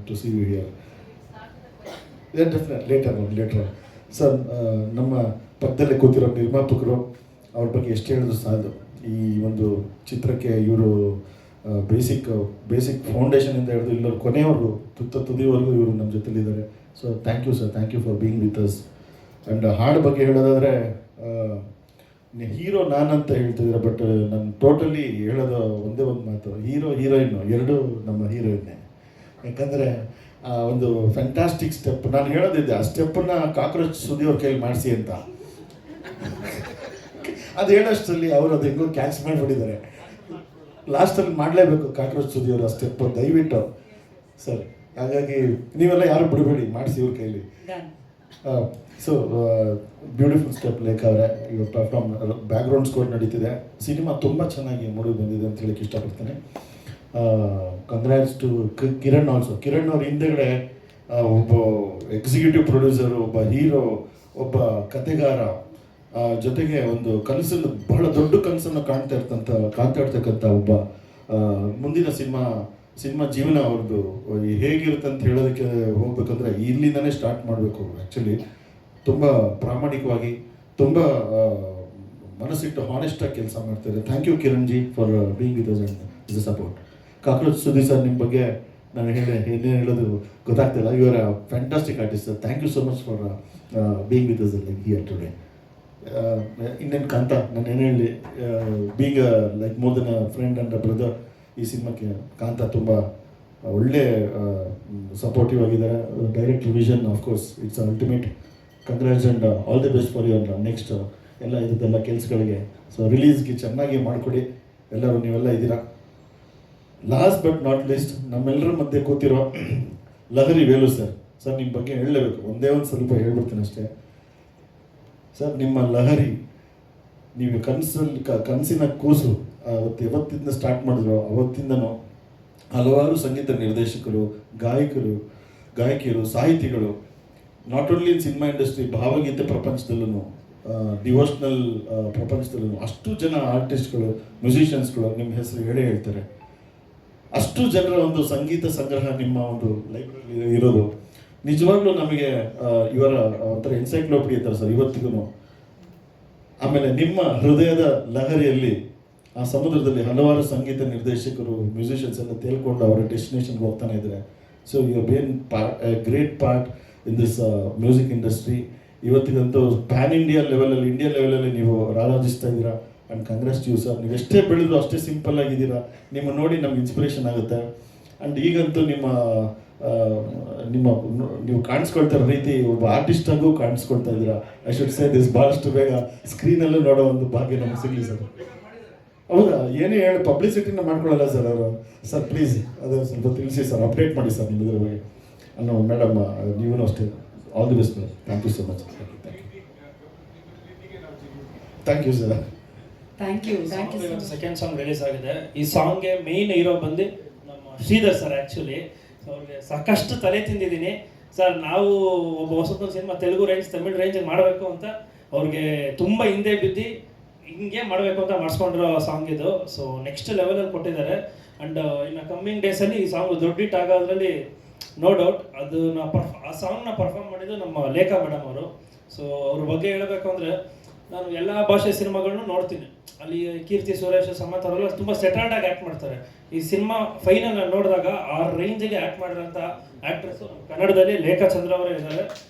to see you here. Definite later sir. ನಮ್ಮ ಪಕ್ಕದಲ್ಲೇ ಕೂತಿರೋ ನಿರ್ಮಾಪಕರು, ಅವ್ರ ಬಗ್ಗೆ ಎಷ್ಟು ಹೇಳಿದ್ರು ಸಾಲದು. ಈ ಒಂದು ಚಿತ್ರಕ್ಕೆ ಇವರು ಬೇಸಿಕ್ ಫೌಂಡೇಶನಿಂದ ಹಿಡಿದು ಇಲ್ಲರೂ ಕೊನೆಯವರೆಗೂ ತುದಿವರೆಗೂ ಇವರು ನಮ್ಮ ಜೊತೆಲಿದ್ದಾರೆ. So thank you sir, thank you for being with us. And ಹಾಡು ಬಗ್ಗೆ ಹೇಳೋದಾದರೆ ಹೀರೋ ನಾನಂತ ಹೇಳ್ತಿದ್ದಾರೆ, ಬಟ್ ನಾನು ಟೋಟಲಿ ಹೇಳೋದು ಒಂದೇ ಒಂದು ಮಾತು, ಹೀರೋಯಿನ್ನು ಎರಡೂ ನಮ್ಮ ಹೀರೋಯಿನ್ನೇ. ಯಾಕಂದರೆ ಒಂದು ಫ್ಯಾಂಟಾಸ್ಟಿಕ್ ಸ್ಟೆಪ್ ನಾನು ಹೇಳೋದಿದ್ದೆ, ಆ ಸ್ಟೆಪ್ಪನ್ನು ಕಾಕ್ರೋಚ್ ಸುದಿಯವ್ರ ಕೈಲಿ ಮಾಡಿಸಿ ಅಂತ. ಅದು ಹೇಳೋಷ್ಟರಲ್ಲಿ ಅವರು ಅದು ಹೆಂಗೋ ಕ್ಯಾಚ್ ಮಾಡಿಬಿಟ್ಟಿದ್ದಾರೆ. ಲಾಸ್ಟಲ್ಲಿ ಮಾಡಲೇಬೇಕು ಕಾಕ್ರೋಚ್ ಸುದಿಯವರು ಆ ಸ್ಟೆಪ್ಪು, ದಯವಿಟ್ಟು ಸರ್. ಹಾಗಾಗಿ ನೀವೆಲ್ಲ ಯಾರು ಬಿಡಬೇಡಿ, ಮಾಡಿಸಿ ಇವ್ರ ಕೈಲಿ. ಸೊ ಬ್ಯೂಟಿಫುಲ್ ಸ್ಟೆಪ್ ಲೇಖ ಅವರೇ. ಇವಾಗ ಪರ್ಫಾರ್ಮ್ ಬ್ಯಾಕ್ಗ್ರೌಂಡ್ ಸ್ಕೋರ್ ನಡೀತಿದೆ. ಸಿನಿಮಾ ತುಂಬ ಚೆನ್ನಾಗಿ ಮೂಡಿ ಬಂದಿದೆ ಅಂತ ಹೇಳಕ್ಕೆ ಇಷ್ಟಪಡ್ತೇನೆ. Congrats to Kiran also. Kiran ಅವ್ರ ಹಿಂದೆಗಡೆ ಒಬ್ಬ ಎಕ್ಸಿಕ್ಯೂಟಿವ್ ಪ್ರೊಡ್ಯೂಸರು, ಒಬ್ಬ ಹೀರೋ, ಒಬ್ಬ ಕತೆಗಾರ, ಜೊತೆಗೆ ಒಂದು ಕನಸನ್ನು, ಬಹಳ ದೊಡ್ಡ ಕನಸನ್ನು ಕಾಣ್ತಾಡ್ತಕ್ಕಂಥ ಒಬ್ಬ ಮುಂದಿನ ಸಿನಿಮಾ ಜೀವನ ಅವ್ರದ್ದು ಹೇಗಿರುತ್ತೆ ಅಂತ ಹೇಳೋದಕ್ಕೆ ಹೋಗ್ಬೇಕಂದ್ರೆ ಇಲ್ಲಿಂದನೇ ಸ್ಟಾರ್ಟ್ ಮಾಡಬೇಕು. ಆ್ಯಕ್ಚುಲಿ ತುಂಬ ಪ್ರಾಮಾಣಿಕವಾಗಿ, ತುಂಬ ಮನಸ್ಸಿಟ್ಟು ಹಾನೆಸ್ಟಾಗಿ ಕೆಲಸ ಮಾಡ್ತಾರೆ. Thank you Kiran ji for being with us and is a support. Cockroach Sudhi sir, ನಿಮ್ಮ ಬಗ್ಗೆ ನಾನು ಏನೇನು ಹೇಳೋದು ಗೊತ್ತಾಗ್ತಿಲ್ಲ. You are a fantastic artist sir. Thank you so much for being with us like here today. ಇನ್ನೇನು ಕಾಂತ, ನಾನು ಏನು ಹೇಳಿ, being like more than a friend and a brother, ಈ ಸಿನಿಮಾಕ್ಕೆ ಕಾಂತ ತುಂಬ ಒಳ್ಳೆ ಸಪೋರ್ಟಿವ್ ಆಗಿದ್ದಾರೆ. Direct vision of course it's ultimate. Congrats and all the best for your next ಎಲ್ಲ ಇದೆಲ್ಲ ಕೆಲಸಗಳಿಗೆ. ಸೊ ರಿಲೀಸ್ಗೆ ಚೆನ್ನಾಗಿ ಮಾಡಿಕೊಡಿ. ಎಲ್ಲರೂ ನೀವೆಲ್ಲ ಇದ್ದೀರಾ. ಲಾಸ್ಟ್ ಬಟ್ ನಾಟ್ ಲೀಸ್ಟ್ ನಮ್ಮೆಲ್ಲರ ಮಧ್ಯೆ ಕೂತಿರೋ ಲಹರಿ ವೇಲು ಸರ್. ಸರ್ ನಿಮ್ಮ ಬಗ್ಗೆ ಹೇಳಲೇಬೇಕು, ಒಂದೇ ಒಂದು ಸ್ವಲ್ಪ ಹೇಳ್ಬಿಡ್ತೀನಿ ಅಷ್ಟೇ. ಸರ್ ನಿಮ್ಮ ಲಹರಿ, ನೀವು ಕನಸಿನ ಕೂಸು ಯಾವತ್ತಿಂದ ಸ್ಟಾರ್ಟ್ ಮಾಡಿದ್ರು ಅವತ್ತಿಂದನೂ ಹಲವಾರು ಸಂಗೀತ ನಿರ್ದೇಶಕರು, ಗಾಯಕಿಯರು, ಸಾಹಿತಿಗಳು, not only in cinema industry, ಭಾವಗೀತೆ ಪ್ರಪಂಚದಲ್ಲೂ, ಡಿವೋಷ್ನಲ್ ಪ್ರಪಂಚದಲ್ಲೂ ಅಷ್ಟು ಜನ ಆರ್ಟಿಸ್ಟ್ಗಳು, ಮ್ಯೂಸಿಷಿಯನ್ಸ್ಗಳು ನಿಮ್ಮ ಹೆಸರು ಹೇಳ್ತಾರೆ. ಅಷ್ಟು ಜನರ ಒಂದು ಸಂಗೀತ ಸಂಗ್ರಹ ನಿಮ್ಮ ಒಂದು ಲೈಬ್ರರಿ ಇರೋದು ನಿಜವಾಗ್ಲೂ ನಮಗೆ ಇವರ ಒಂಥರ ಎನ್ಸೈಕ್ಲೋಪಿಡಿಯಾ ಇದ್ದಾರೆ ಸರ್ ಇವತ್ತಿಗೂ. ಆಮೇಲೆ ನಿಮ್ಮ ಹೃದಯದ ಲಹರಿಯಲ್ಲಿ ಆ ಸಮುದ್ರದಲ್ಲಿ ಹಲವಾರು ಸಂಗೀತ ನಿರ್ದೇಶಕರು, ಮ್ಯೂಸಿಷಿಯನ್ಸ್ ಎಲ್ಲ ತೇಲ್ಕೊಂಡು ಅವರ ಡೆಸ್ಟಿನೇಷನ್ಗೆ ಹೋಗ್ತಾನೆ ಇದ್ದಾರೆ. So you been great part in this music industry. ಇವತ್ತಿಗಂತೂ ಪ್ಯಾನ್ ಇಂಡಿಯಾ ಲೆವೆಲಲ್ಲಿ ನೀವು ರಾರಾಜಿಸ್ತಾ ಇದ್ದೀರಾ. And congrats you sir. ನೀವು ಎಷ್ಟೇ ಬೆಳೆದ್ರು ಅಷ್ಟೇ ಸಿಂಪಲ್ ಆಗಿದ್ದೀರಾ. ನಿಮ್ಮ ನೋಡಿ ನಮ್ಗೆ ಇನ್ಸ್ಪಿರೇಷನ್ ಆಗುತ್ತೆ. ಆ್ಯಂಡ್ ಈಗಂತೂ ನೀವು ಕಾಣಿಸ್ಕೊಳ್ತಾ ಇರೋ ರೀತಿ ಒಬ್ಬ ಆರ್ಟಿಸ್ಟಾಗೂ ಕಾಣಿಸ್ಕೊಳ್ತಾ ಇದ್ದೀರಾ. I should say this. ಭಾಳಷ್ಟು ಬೇಗ ಸ್ಕ್ರೀನಲ್ಲೂ ನೋಡೋ ಒಂದು ಭಾಗ್ಯ ನಮ್ಗೆ ಸಿಗಲಿ ಸರ್. ಹೌದಾ? ಏನೇ ಹೇಳಿ ಪಬ್ಲಿಸಿಟಿನ ಮಾಡ್ಕೊಳ್ಳಲ್ಲ ಸರ್ ಅವರು. ಸರ್ ಪ್ಲೀಸ್ ಅದು ಸ್ವಲ್ಪ ತಿಳಿಸಿ ಸರ್, ಅಪ್ಡೇಟ್ ಮಾಡಿ ಸರ್ ನಿಮ್ಮ ಇದ್ರ ಬಗ್ಗೆ. ಅನ್ನೋ ಮೇಡಮ್ ನೀವೂ ಅಷ್ಟೇ. All the best. Thank you so much. Thank you sir. Thank you. Second song release ಆಗಿದೆ. ಈ ಸಾಂಗ್ಗೆ ಮೇನ್ ಹೀರೋ ಬಂದು ನಮ್ಮ ಶ್ರೀಧರ್ ಸರ್. ಆ್ಯಕ್ಚುಲಿ ಅವ್ರಿಗೆ ಸಾಕಷ್ಟು ತಲೆ ತಿಂದಿದ್ದೀನಿ ಸರ್. ನಾವು ಒಬ್ಬ ಹೊಸದೊಂದು ಸಿನಿಮಾ ತೆಲುಗು ರೇಂಜ್, ತಮಿಳ್ ರೇಂಜಿಗೆ ಮಾಡಬೇಕು ಅಂತ ಅವ್ರಿಗೆ ತುಂಬ ಹಿಂದೆ ಬಿದ್ದು ಹಿಂಗೆ ಮಾಡಬೇಕು ಅಂತ ಮಾಡಿಸ್ಕೊಂಡಿರೋ ಸಾಂಗ್ ಇದು. ಸೊ ನೆಕ್ಸ್ಟ್ ಲೆವೆಲಲ್ಲಿ ಕೊಟ್ಟಿದ್ದಾರೆ. ಆ್ಯಂಡ್ ಇನ್ನು ಕಮ್ಮಿಂಗ್ ಡೇಸಲ್ಲಿ ಈ ಸಾಂಗ್ ದೊಡ್ಡ ಹಿಟ್ ಆಗೋದ್ರಲ್ಲಿ ನೋ ಡೌಟ್. ಆ ಸಾಂಗ್ನ ಪರ್ಫಾರ್ಮ್ ಮಾಡಿದ್ದು ನಮ್ಮ ಲೇಖಾ ಮೇಡಮ್ ಅವರು. ಸೊ ಅವ್ರ ಬಗ್ಗೆ ಹೇಳಬೇಕು ಅಂದರೆ, ನಾನು ಎಲ್ಲ ಭಾಷೆ ಸಿನಿಮಾಗಳನ್ನೂ ನೋಡ್ತೀನಿ. ಅಲ್ಲಿ ಕೀರ್ತಿ ಸುರೇಶ್, ಸಮಂತ್ ಅವರೆಲ್ಲ ತುಂಬ ಸೆಟಲ್ಡಾಗಿ ಆ್ಯಕ್ಟ್ ಮಾಡ್ತಾರೆ. ಈ ಸಿನಿಮಾ ಫೈನಲ್ ನೋಡಿದಾಗ ಆ ರೇಂಜಿಗೆ ಆ್ಯಕ್ಟ್ ಮಾಡಿರೋಂಥ ಆ್ಯಕ್ಟ್ರೆಸ್ಸು ಕನ್ನಡದಲ್ಲಿ ಲೇಖಾ ಚಂದ್ರ ಅವರೇ ಇದ್ದಾರೆ.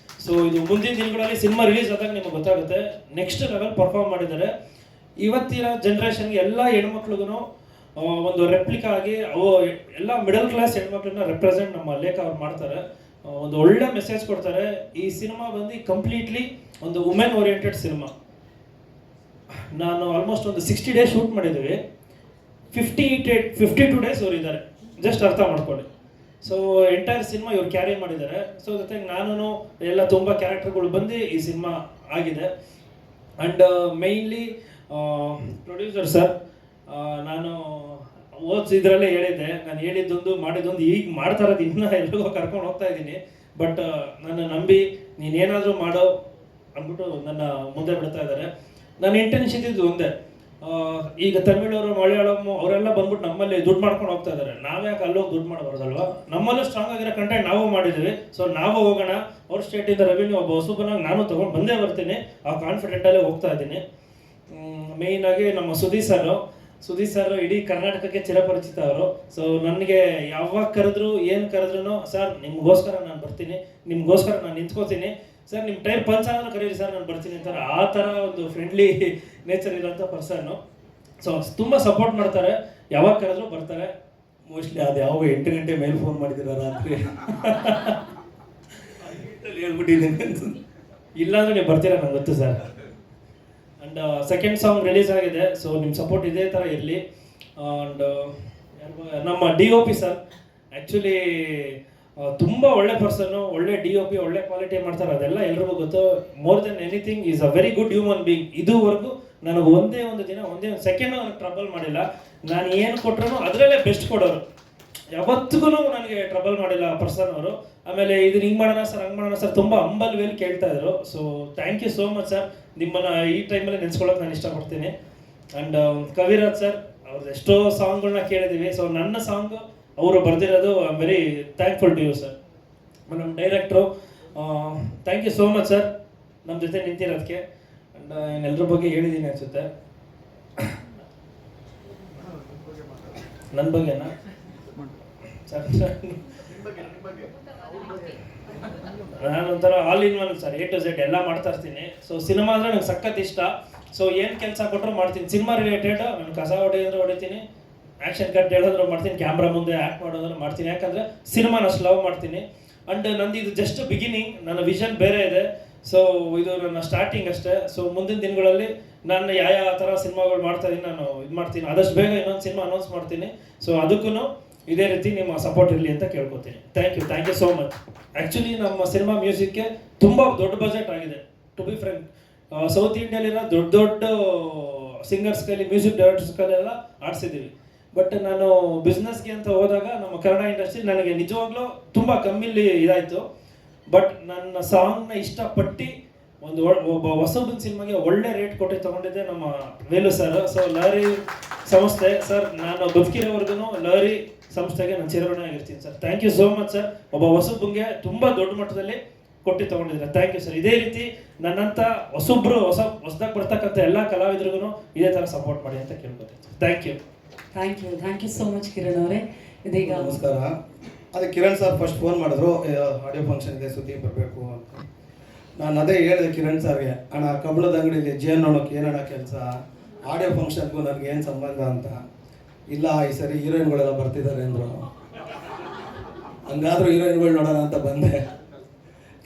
ಸೊ ಇದು ಮುಂದಿನ ದಿನಗಳಲ್ಲಿ ಸಿನಿಮಾ ರಿಲೀಸ್ ಆದಾಗ ನಿಮಗೆ ಗೊತ್ತಾಗುತ್ತೆ. ನೆಕ್ಸ್ಟ್ ಲೆವೆಲ್ ಪರ್ಫಾರ್ಮ್ ಮಾಡಿದ್ದಾರೆ. ಇವತ್ತಿನ ಜನ್ರೇಷನ್ಗೆ ಎಲ್ಲ ಹೆಣ್ಮಕ್ಳಿಗೂ ಒಂದು ರೆಪ್ಲಿಕಾ ಆಗಿ ಎಲ್ಲ ಮಿಡಲ್ ಕ್ಲಾಸ್ ಹೆಣ್ಮಕ್ಳನ್ನ ರೆಪ್ರೆಸೆಂಟ್ ನಮ್ಮ ಲೇಖ ಅವ್ರು ಮಾಡ್ತಾರೆ. ಒಂದು ಒಳ್ಳೆ ಮೆಸೇಜ್ ಕೊಡ್ತಾರೆ. ಈ ಸಿನಿಮಾ ಬಂದು ಕಂಪ್ಲೀಟ್ಲಿ ಒಂದು ವುಮೆನ್ ಓರಿಯೆಂಟೆಡ್ ಸಿನಿಮಾ. ನಾನು ಆಲ್ಮೋಸ್ಟ್ ಒಂದು 60 ಡೇಸ್ ಶೂಟ್ ಮಾಡಿದ್ದೀವಿ. 52 ಡೇಸ್ ಅವ್ರು ಇದ್ದಾರೆ. ಜಸ್ಟ್ ಅರ್ಥ ಮಾಡ್ಕೊಳ್ಳಿ. ಸೊ ಎಂಟೈರ್ ಸಿನಿಮಾ ಇವ್ರು ಕ್ಯಾರಿ ಮಾಡಿದ್ದಾರೆ. ಸೊ ಜೊತೆಗೆ ನಾನು ಎಲ್ಲ ತುಂಬ ಕ್ಯಾರೆಕ್ಟರ್ಗಳು ಬಂದು ಈ ಸಿನಿಮಾ ಆಗಿದೆ. ಆ್ಯಂಡ್ ಮೇಯ್ನ್ಲಿ ಪ್ರೊಡ್ಯೂಸರ್ ಸರ್, ನಾನು ಇದರಲ್ಲೇ ಹೇಳಿದ್ದೆ, ನಾನು ಹೇಳಿದ್ದೊಂದು ಮಾಡಿದ್ದೊಂದು, ಈಗ ಮಾಡ್ತಾ ಇರೋದು ಇನ್ನೂ ಎಲ್ರಿಗೂ ಕರ್ಕೊಂಡು ಹೋಗ್ತಾ ಇದ್ದೀನಿ. ಬಟ್ ನನ್ನ ನಂಬಿ ನೀನೇನಾದರೂ ಮಾಡೋ ಅಂದ್ಬಿಟ್ಟು ನನ್ನ ಮುಂದೆ ಬಿಡ್ತಾ ಇದ್ದಾರೆ. ನನ್ನ ಇಂಟೆನ್ಷನ್ ಇದ್ದು ಒಂದೇ, ಈಗ ತಮಿಳವರು, ಮಲಯಾಳಂ ಅವರೆಲ್ಲ ಬಂದ್ಬಿಟ್ಟು ನಮ್ಮಲ್ಲಿ ದುಡ್ಡು ಮಾಡ್ಕೊಂಡು ಹೋಗ್ತಾ ಇದ್ದಾರೆ. ನಾವ್ಯಾಕೆ ಅಲ್ಲೋಗಿ ದುಡ್ಡು ಮಾಡಬಾರ್ದಲ್ವಾ? ನಮ್ಮಲ್ಲೂ ಸ್ಟ್ರಾಂಗ್ ಆಗಿರೋ ಕಂಟೆಂಟ್ ನಾವು ಮಾಡಿದ್ದೀವಿ. ಸೊ ನಾವು ಹೋಗೋಣ. ಅವ್ರ ಸ್ಟೇಟಿಂದ ರೆವಿನ್ಯೂ ಒಬ್ಬ ಹೊಸಬನಾಗಿ ನಾನು ತೊಗೊಂಡು ಬಂದೇ ಬರ್ತೀನಿ. ಆ ಕಾನ್ಫಿಡೆಂಟಲ್ಲೇ ಹೋಗ್ತಾ ಇದ್ದೀನಿ. ಮೇಯ್ನಾಗಿ ನಮ್ಮ ಸುದೀಪ್ ಸರ್ ಇಡೀ ಕರ್ನಾಟಕಕ್ಕೆ ಚಿರಪರಿಚಿತ ಅವರು. ಸೊ ನನಗೆ ಯಾವಾಗ ಕರೆದ್ರು, ಏನು ಕರೆದ್ರು, ಸರ್ ನಿಮಗೋಸ್ಕರ ನಾನು ಬರ್ತೀನಿ, ನಿಮಗೋಸ್ಕರ ನಾನು ನಿಂತ್ಕೋತೀನಿ ಸರ್, ನಿಮ್ಮ ಟೈರ್ ಪಂಚ್ ಆದ್ರೂ ಕರೀರಿ ಸರ್, ನಾನು ಬರ್ತೀನಿ ಅಂತಾರೆ. ಆ ಥರ ಒಂದು ಫ್ರೆಂಡ್ಲಿ ನೇಚರ್ ಇರೋಂಥ ಪರ್ಸನ್ನು. ಸೊ ತುಂಬ ಸಪೋರ್ಟ್ ಮಾಡ್ತಾರೆ. ಯಾವಾಗ ಕರೆದ್ರು ಬರ್ತಾರೆ. ಮೋಸ್ಟ್ಲಿ ಅದು ಯಾವಾಗ 8 ಗಂಟೆ ಮೇಲೆ ಫೋನ್ ಮಾಡಿದ್ದೀರ ರಾತ್ರಿ ಹೇಳ್ಬಿಟ್ಟಿದ್ದೀನಿ. ಇಲ್ಲಾಂದ್ರೆ ನೀವು ಬರ್ತೀರಾ ನಂಗೆ ಗೊತ್ತು sir. And second song release ಆಗಿದೆ. ಸೊ ನಿಮ್ಮ ಸಪೋರ್ಟ್ ಇದೇ ಥರ ಇರಲಿ. ಆ್ಯಂಡ್ ನಮ್ಮ DOP ಸರ್ ಆ್ಯಕ್ಚುಲಿ ತುಂಬ ಒಳ್ಳೆ ಪರ್ಸನ್ನು, ಒಳ್ಳೆ DOP, ಒಳ್ಳೆ ಕ್ವಾಲಿಟಿ ಮಾಡ್ತಾರೆ. ಅದೆಲ್ಲ ಎಲ್ರಿಗೂ ಗೊತ್ತು. More than anything is a very good human being. ಇದುವರೆಗೂ ನನಗೆ ಒಂದೇ ಒಂದು ಸೆಕೆಂಡು ನನಗೆ ಟ್ರಬಲ್ ಮಾಡಿಲ್ಲ. ನಾನು ಏನು ಕೊಟ್ಟರು ಅದರಲ್ಲೇ ಬೆಸ್ಟ್ ಕೊಡೋರು. ಯಾವತ್ತಿಗೂ ನನಗೆ ಟ್ರಬಲ್ ಮಾಡಿಲ್ಲ ಪರ್ಸನ್ ಅವರು. ಆಮೇಲೆ ಇದನ್ನ ಹಿಂಗೆ ಮಾಡೋಣ ಸರ್, ಹಂಗೆ ಮಾಡೋಣ ಸರ್, ತುಂಬ ಹಂಬಲ್ ವೇಲ್ ಕೇಳ್ತಾ ಇದ್ರು. So thank you so much sir. ನಿಮ್ಮನ್ನು ಈ ಟೈಮಲ್ಲಿ ನೆನೆಸ್ಕೊಳ್ಳೋಕೆ ನಾನು ಇಷ್ಟಪಡ್ತೀನಿ. ಆ್ಯಂಡ್ ಕವಿರಾಜ್ ಸರ್ ಅವ್ರದ್ದು ಎಷ್ಟೋ ಸಾಂಗ್ಗಳನ್ನ ಕೇಳಿದ್ದೀವಿ. ಸೊ ನನ್ನ ಸಾಂಗು ಅವರು ಬರೆದಿರೋದು I am very thankful to you sir. ನಮ್ಮ director thank you so much sir ನಮ್ಮ ಜೊತೆ ನಿಂತಿರೋದಕ್ಕೆ. ಆ್ಯಂಡ್ ಎಲ್ಲರ ಬಗ್ಗೆ ಹೇಳಿದ್ದೀನಿ ಅನಿಸುತ್ತೆ. ನನ್ನ ಬಗ್ಗೆನಾ ಸರ್? ನಾನೊಂಥರ all in one sir, A to Z ಎಲ್ಲ ಮಾಡ್ತಾ ಇರ್ತೀನಿ. ಸೊ ಸಿನಿಮಾ ಅಂದರೆ ನಂಗೆ ಸಖತ್ ಇಷ್ಟ. ಸೊ ಏನು ಕೆಲಸ ಕೊಟ್ಟರು ಮಾಡ್ತೀನಿ. ಸಿನಿಮಾ ರಿಲೇಟೆಡ್ ನಾನು ಕಸ ಹೊಡೆಯೋದ್ರೆ ಹೊಡಿತೀನಿ, ಆ್ಯಕ್ಷನ್ ಕಟ್ ಹೇಳಿದ್ರು ಮಾಡ್ತೀನಿ, ಕ್ಯಾಮ್ರಾ ಮುಂದೆ ಆ್ಯಕ್ಟ್ ಮಾಡೋದ್ರೆ ಮಾಡ್ತೀನಿ. ಯಾಕಂದರೆ ಸಿನಿಮಾನ ಅಷ್ಟು ಲವ್ ಮಾಡ್ತೀನಿ. ಆ್ಯಂಡ್ ನಂದು ಇದು ಜಸ್ಟ್ ಬಿಗಿನಿಂಗ್. ನನ್ನ ವಿಷನ್ ಬೇರೆ ಇದೆ. ಸೊ ಇದು ನನ್ನ ಸ್ಟಾರ್ಟಿಂಗ್ ಅಷ್ಟೇ. ಸೊ ಮುಂದಿನ ದಿನಗಳಲ್ಲಿ ನಾನು ಯಾವ ಥರ ಸಿನಿಮಾಗಳು ಮಾಡ್ತಾ ಇದ್ದೀನಿ, ನಾನು ಇದು ಮಾಡ್ತೀನಿ. ಆದಷ್ಟು ಬೇಗ ಇನ್ನೊಂದು ಸಿನಿಮಾ ಅನೌನ್ಸ್ ಮಾಡ್ತೀನಿ. ಸೊ ಅದಕ್ಕೂ ಇದೇ ರೀತಿ ನಿಮ್ಮ ಸಪೋರ್ಟ್ ಇರಲಿ ಅಂತ ಕೇಳ್ಕೊತೀನಿ. Thank you so much. Actually ನಮ್ಮ ಸಿನಿಮಾ ಮ್ಯೂಸಿಕ್ಗೆ ತುಂಬ ದೊಡ್ಡ ಬಜೆಟ್ ಆಗಿದೆ. ಟು ಬಿ ಫ್ರೆಂಕ್, ಸೌತ್ ಇಂಡಿಯಾಲಿರೋ ದೊಡ್ಡ ಸಿಂಗರ್ಸ್ ಕೈಲಿ, ಮ್ಯೂಸಿಕ್ ಡೈರೆಕ್ಟರ್ಸ್ ಕೈಲೆಲ್ಲ ಆಡಿಸಿದ್ದೀವಿ. ಬಟ್ ನಾನು ಬಿಸ್ನೆಸ್ಗೆ ಅಂತ ಹೋದಾಗ ನಮ್ಮ ಕನ್ನಡ ಇಂಡಸ್ಟ್ರಿ ನನಗೆ ನಿಜವಾಗ್ಲೂ ತುಂಬ ಕಮ್ಮಿಲಿ ಇದಾಯಿತು. ಬಟ್ ನನ್ನ ಸಾಂಗ್ನ ಇಷ್ಟಪಟ್ಟು ಒಬ್ಬ ಹೊಸಬನ ಸಿನಿಮಾಗೆ ಒಳ್ಳೆ ರೇಟ್ ಕೊಟ್ಟು ತೊಗೊಂಡಿದ್ದೆ ನಮ್ಮ ವೇಲು ಸರ್. ಸೊ ಲಹರಿ ಸಂಸ್ಥೆ ಸರ್, ನಾನು ಬದುಕಿರೋವರೆಗೂ ಲಹರಿ ಸಂಸ್ಥೆಗೆ ನಾನು ಚಿರಋಣಿಯಾಗಿರ್ತೀನಿ sir. Thank you so much sir. ಒಬ್ಬ ಹೊಸಬ್ಗೆ ತುಂಬ ದೊಡ್ಡ ಮಟ್ಟದಲ್ಲಿ ಕೊಟ್ಟು ತೊಗೊಂಡಿದ್ದೀರಾ. Thank you sir. ಇದೇ ರೀತಿ ನನ್ನಂಥ ಹೊಸದಾಗಿ ಬರ್ತಕ್ಕಂಥ ಎಲ್ಲ ಕಲಾವಿದರಿಗೂ ಇದೇ ಥರ ಸಪೋರ್ಟ್ ಮಾಡಿ ಅಂತ ಕೇಳ್ಕೊತೀನಿ sir. Thank you so much Kiran ಅವರೇ. ಇದೀಗ ನಮಸ್ಕಾರ. ಅದೇ ಕಿರಣ್ ಸರ್ ಫಸ್ಟ್ ಫೋನ್ ಮಾಡಿದ್ರು, ಆಡಿಯೋ ಫಂಕ್ಷನ್ ಇದೆ, ಸುದ್ದಿ ಬರಬೇಕು ಅಂತ. ನಾನು ಅದೇ ಹೇಳಿದೆ ಕಿರಣ್ ಸರ್ಗೆ, ಅಣ್ಣ ಕಬ್ಬಳದ ಅಂಗಡಿಯಲ್ಲಿ ಜೇನ್ನೋಣಕ್ಕೆ ಏನಣ್ಣ ಕೆಲಸ, ಆಡಿಯೋ ಫಂಕ್ಷನ್ಗೂ ನನಗೆ ಏನು ಸಂಬಂಧ ಅಂತ. ಇಲ್ಲ ಈ ಸರಿ ಹೀರೋಯಿನ್ಗಳೆಲ್ಲ ಬರ್ತಿದ್ದಾರೆ ಅಂದರು. ಹಂಗಾದ್ರೂ ಹೀರೋಯಿನ್ಗಳು ನೋಡೋಣ ಅಂತ ಬಂದೆ.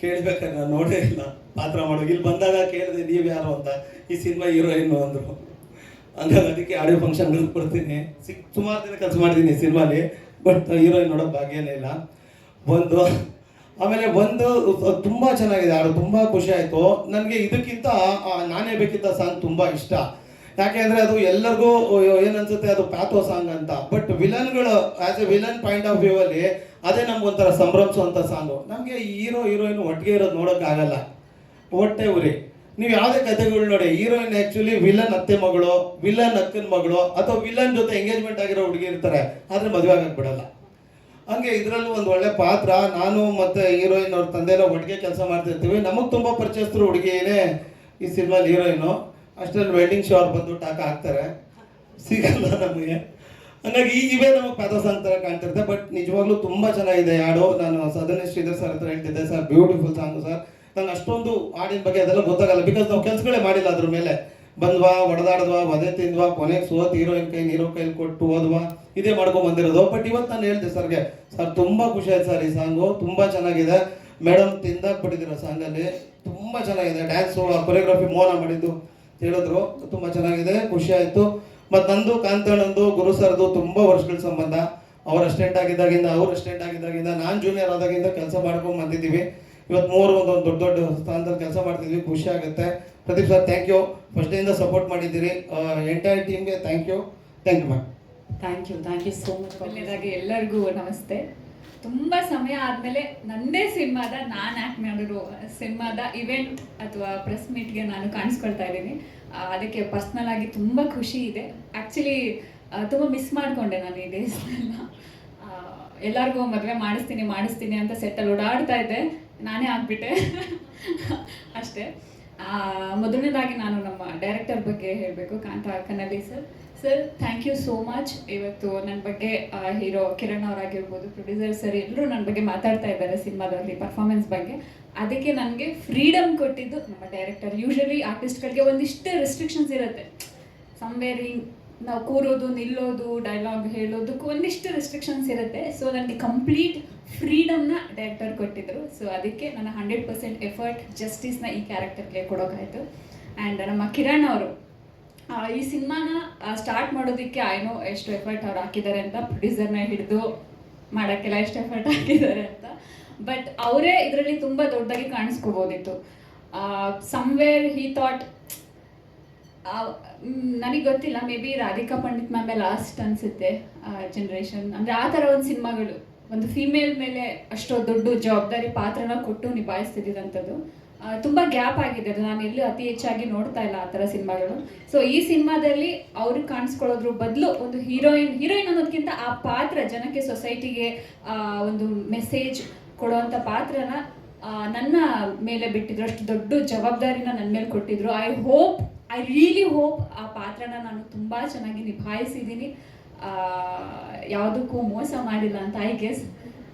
ಕೇಳಬೇಕಾದ್ರೆ ನಾನು ನೋಡೇ ಇಲ್ಲ ಪಾತ್ರ ಮಾಡೋದು. ಇಲ್ಲಿ ಬಂದಾಗ ಕೇಳಿದೆ ನೀವು ಯಾರು ಅಂತ, ಈ ಸಿನಿಮಾ ಹೀರೋಯಿನ್ನು ಅಂದರು. ಹಂಗಾಗಿ ಅದಕ್ಕೆ ಆಡಿಯೋ ಫಂಕ್ಷನ್ಗಳಿಗೆ ಬರ್ತೀನಿ. ಸುಮಾರು ದಿನ ಕೆಲಸ ಮಾಡಿದ್ದೀನಿ ಸಿನಿಮಾಲಿ, ಬಟ್ ಹೀರೋಯಿನ್ ನೋಡೋ ಭಾಗ್ಯನೇ ಇಲ್ಲ. ಆಮೇಲೆ ತುಂಬ ಚೆನ್ನಾಗಿದೆ ಹಾಡು, ತುಂಬ ಖುಷಿ ಆಯಿತು ನನಗೆ. ಇದಕ್ಕಿಂತ ನಾನೇ ಬೇಕಿದ್ದ ಸಾಂಗ್ ತುಂಬ ಇಷ್ಟ. ಯಾಕೆಂದರೆ ಅದು ಎಲ್ಲರಿಗೂ ಏನನ್ಸುತ್ತೆ ಅದು ಪ್ಯಾಥೋ ಸಾಂಗ್ ಅಂತ. ಬಟ್ ವಿಲನ್ಗಳು as a villain point of view ಅಲ್ಲಿ ಅದೇ ನಮ್ಗೊಂಥರ ಸಂಭ್ರಮಿಸುವಂಥ ಸಾಂಗು. ನಮಗೆ ಹೀರೋಯಿನ್ ಒಟ್ಟಿಗೆ ಇರೋದು ನೋಡೋಕ್ಕಾಗಲ್ಲ, ಹೊಟ್ಟೆ ಉರಿ. ನೀವು ಯಾವುದೇ ಕಥೆಗಳು ನೋಡಿ, ಹೀರೋಯಿನ್ ಆ್ಯಕ್ಚುಲಿ ವಿಲನ್ ಅತ್ತೆ ಮಗಳು, ವಿಲನ್ ಅಕ್ಕನ ಮಗಳು, ಅಥವಾ ವಿಲನ್ ಜೊತೆ ಎಂಗೇಜ್ಮೆಂಟ್ ಆಗಿರೋ ಹುಡುಗಿ ಇರ್ತಾರೆ, ಆದರೆ ಮದುವೆ ಆಗಕ್ಕೆ ಬಿಡಲ್ಲ. ಹಂಗೆ ಇದರಲ್ಲೂ ಒಂದು ಒಳ್ಳೆ ಪಾತ್ರ. ನಾನು ಮತ್ತು ಹೀರೋಯಿನ್ ಅವ್ರ ತಂದೆಲ್ಲ ಒಟ್ಟಿಗೆ ಕೆಲಸ ಮಾಡ್ತಿರ್ತೀವಿ. ನಮಗೆ ತುಂಬ ಪರಿಚಯಸ್ಥರು ಹುಡುಗಿಯೇ ಈ ಸಿನಿಮಾಲಿ ಹೀರೋಯಿನು. ಅಷ್ಟರಲ್ಲಿ ವೆಡ್ಡಿಂಗ್ ಶೋ ಅವ್ರು ಬಂದು ಟಾಕ ಹಾಕ್ತಾರೆ, ಸಿಗಲ್ಲ ನಮಗೆ. ಹಂಗಾಗಿ ಇವೇ ನಮಗೆ ಪ್ಯಾಥೋ ಸಾಂಗ್ ಥರ ಕಾಣ್ತಿರುತ್ತೆ. ಬಟ್ ನಿಜವಾಗ್ಲೂ ತುಂಬ ಚೆನ್ನಾಗಿದೆ ಹಾಡು. ನಾನು ಸದನ ಶ್ರೀಧರ್ ಸರ್ ಹತ್ರ ಹೇಳ್ತಿದ್ದೆ, ಸರ್ ಬ್ಯೂಟಿಫುಲ್ ಸಾಂಗು ಸರ್. ನಂಗೆ ಅಷ್ಟೊಂದು ಹಾಡಿನ ಬಗ್ಗೆ ಅದೆಲ್ಲ ಗೊತ್ತಾಗಲ್ಲ, ಬಿಕಾಸ್ ನಾವು ಕೆಲಸಗಳೇ ಮಾಡಿಲ್ಲ ಅದ್ರ ಮೇಲೆ. ಬಂದ್ವಾ, ಹೊಡೆದಾಡ್ದ್ವಾ, ವಧೆ ತಿಂದ್ವಾ, ಕೊನೆಗೆ ಸೋತ್ ಹೀರೋಯಿನ್ ಹೀರೋ ಕೈಲಿ ಕೊಟ್ಟು ಹೋದ್ವಾ, ಇದೇ ಮಾಡ್ಕೊಂಡು ಬಂದಿರೋದು. ಬಟ್ ಇವತ್ತು ನಾನು ಹೇಳಿದೆ ಸರ್ಗೆ, ಸರ್ ತುಂಬ ಖುಷಿ ಆಯ್ತು ಸರ್, ಈ ಸಾಂಗು ತುಂಬ ಚೆನ್ನಾಗಿದೆ. ಮೇಡಮ್ ತಿಂದಾಕ್ಬಿಟ್ಟಿದ್ದೀರ ಸಾಂಗಲ್ಲಿ, ತುಂಬ ಚೆನ್ನಾಗಿದೆ. ಡ್ಯಾನ್ಸು, ಕೊರಿಯೋಗ್ರಫಿ ಮೋನ ಮಾಡಿದ್ದು ಹೇಳಿದ್ರು, ತುಂಬ ಚೆನ್ನಾಗಿದೆ, ಖುಷಿ ಆಯಿತು. ಮತ್ತು ನಂದು ಕಾಂತಣ್ಣಂದು ಗುರು ಸರ್ದು ತುಂಬ ವರ್ಷಗಳ ಸಂಬಂಧ. ಅವ್ರು ಅಸ್ಟೆಂಟ್ ಆಗಿದ್ದಾಗಿಂದ ನಾನು ಜೂನಿಯರ್ ಆದಾಗಿಂದ ಕೆಲಸ ಮಾಡ್ಕೊಂಡು ಬಂದಿದ್ದೀವಿ. ಇವತ್ತು ಮೂವರು ಒಂದು ದೊಡ್ಡ ಸ್ಥಾನದಲ್ಲಿ ಕೆಲಸ ಮಾಡ್ತಿದ್ವಿ, ಖುಷಿ ಆಗುತ್ತೆ. Pradeep sir thank you, first ಡೇಯಿಂದ ಸಪೋರ್ಟ್ ಮಾಡಿದ್ದೀರಿ. ಎಂಟೈರ್ ಟೀಮ್ಗೆ thank you ma'am. Thank you so much. ಮೊದಲನೇದಾಗಿ ಎಲ್ಲರಿಗೂ ನಮಸ್ತೆ. ತುಂಬ ಸಮಯ ಆದಮೇಲೆ ನನ್ನದೇ ಸಿನಿಮಾದ ನಾನು ಆ್ಯಕ್ಟ್ ಮಾಡಿರೋ ಸಿನಿಮಾದ ಇವೆಂಟ್ ಅಥವಾ ಪ್ರೆಸ್ ಮೀಟ್ಗೆ ನಾನು ಕಾಣಿಸ್ಕೊಳ್ತಾ ಇದ್ದೀನಿ. ಅದಕ್ಕೆ ಪರ್ಸ್ನಲ್ ಆಗಿ ತುಂಬ ಖುಷಿ ಇದೆ. ಆ್ಯಕ್ಚುಲಿ ತುಂಬ ಮಿಸ್ ಮಾಡಿಕೊಂಡೆ ನಾನು ಈ ಡೇಸ್ನೆಲ್ಲ. ಎಲ್ಲರಿಗೂ ಮದುವೆ ಮಾಡಿಸ್ತೀನಿ ಅಂತ ಸೆಟ್ಟಲ್ಲಿ ಓಡಾಡ್ತಾ ಇದ್ದೆ, ನಾನೇ ಆಗಿಬಿಟ್ಟೆ ಅಷ್ಟೇ. ಮೊದಲನೇದಾಗಿ ನಾನು ನಮ್ಮ ಡೈರೆಕ್ಟರ್ ಬಗ್ಗೆ ಹೇಳಬೇಕು, Kanta Kannadi sir thank you so much. ಇವತ್ತು ನನ್ನ ಬಗ್ಗೆ ಹೀರೋ ಕಿರಣ್ ಅವರಾಗಿರ್ಬೋದು, ಪ್ರೊಡ್ಯೂಸರ್ ಸರ್ ಎಲ್ಲರೂ ನನ್ನ ಬಗ್ಗೆ ಮಾತಾಡ್ತಾ ಇದ್ದಾರೆ ಸಿನಿಮಾದಲ್ಲಿ ಪರ್ಫಾರ್ಮೆನ್ಸ್ ಬಗ್ಗೆ. ಅದಕ್ಕೆ ನನಗೆ ಫ್ರೀಡಮ್ ಕೊಟ್ಟಿದ್ದು ನಮ್ಮ ಡೈರೆಕ್ಟರ್. ಯೂಶಲಿ ಆರ್ಟಿಸ್ಟ್ಗಳಿಗೆ ಒಂದಿಷ್ಟು ರೆಸ್ಟ್ರಿಕ್ಷನ್ಸ್ ಇರುತ್ತೆ, ಸಮ್ವೇರ್ ನಾವು ಕೂರೋದು, ನಿಲ್ಲೋದು, ಡೈಲಾಗ್ ಹೇಳೋದಕ್ಕೂ ಒಂದಿಷ್ಟು ರೆಸ್ಟ್ರಿಕ್ಷನ್ಸ್ ಇರುತ್ತೆ. ಸೊ ನನಗೆ ಕಂಪ್ಲೀಟ್ ಫ್ರೀಡಮ್ನ ಡೈರೆಕ್ಟರ್ ಕೊಟ್ಟಿದ್ದರು. ಸೊ ಅದಕ್ಕೆ ನನ್ನ 100% ಎಫರ್ಟ್, ಜಸ್ಟಿಸ್ನ ಈ ಕ್ಯಾರೆಕ್ಟರ್ಗೆ ಕೊಡೋಕ್ಕಾಯಿತು. ಆ್ಯಂಡ್ ನಮ್ಮ ಕಿರಣ್ ಅವರು ಈ ಸಿನಿಮಾನ ಸ್ಟಾರ್ಟ್ ಮಾಡೋದಕ್ಕೆ ಏನೋ ಎಷ್ಟು ಎಫರ್ಟ್ ಅವ್ರು ಹಾಕಿದ್ದಾರೆ ಅಂತ, ಪ್ರೊಡ್ಯೂಸರ್ನ ಹಿಡಿದು ಮಾಡೋಕ್ಕೆಲ್ಲ ಎಷ್ಟು ಎಫರ್ಟ್ ಹಾಕಿದ್ದಾರೆ ಅಂತ. ಬಟ್ ಅವರೇ ಇದರಲ್ಲಿ ತುಂಬ ದೊಡ್ಡದಾಗಿ ಕಾಣಿಸ್ಕೋಬೋದಿತ್ತು. ಸಮ್ವೇರ್ ಹಿ ಥಾಟ್, ನನಗೆ ಗೊತ್ತಿಲ್ಲ, ಮೇ ಬಿ ರಾಧಿಕಾ ಪಂಡಿತ್ ಮ್ಯಾಮೆ ಲಾಸ್ಟ್ ಅನಿಸುತ್ತೆ ಜನ್ರೇಷನ್, ಅಂದರೆ ಆ ಥರ ಒಂದು ಸಿನಿಮಾಗಳು ಒಂದು ಫೀಮೇಲ್ ಮೇಲೆ ಅಷ್ಟೋ ದೊಡ್ಡ ಜವಾಬ್ದಾರಿ ಪಾತ್ರನ ಕೊಟ್ಟು ನಿಭಾಯಿಸ್ತಿದ್ದಂಥದ್ದು. ತುಂಬ ಗ್ಯಾಪ್ ಆಗಿದೆ, ಅದು ನಾನು ಎಲ್ಲೂ ಅತಿ ಹೆಚ್ಚಾಗಿ ನೋಡ್ತಾ ಇಲ್ಲ ಆ ಥರ ಸಿನಿಮಾಗಳು. ಸೊ ಈ ಸಿನಿಮಾದಲ್ಲಿ ಅವ್ರಿಗೆ ಕಾಣಿಸ್ಕೊಳ್ಳೋದ್ರ ಬದಲು ಒಂದು ಹೀರೋಯಿನ್ ಅನ್ನೋದಕ್ಕಿಂತ ಆ ಪಾತ್ರ ಜನಕ್ಕೆ, ಸೊಸೈಟಿಗೆ ಒಂದು ಮೆಸೇಜ್ ಕೊಡುವಂಥ ಪಾತ್ರನ ನನ್ನ ಮೇಲೆ ಬಿಟ್ಟಿದ್ರು. ಅಷ್ಟು ದೊಡ್ಡ ಜವಾಬ್ದಾರಿನ ನನ್ನ ಮೇಲೆ ಕೊಟ್ಟಿದ್ರು. ಐ ರಿಯಲಿ ಹೋಪ್ ಆ ಪಾತ್ರನ ನಾನು ತುಂಬ ಚೆನ್ನಾಗಿ ನಿಭಾಯಿಸಿದ್ದೀನಿ, ಯಾವುದಕ್ಕೂ ಮೋಸ ಮಾಡಿಲ್ಲ ಅಂತ ಐ ಗೆಸ್.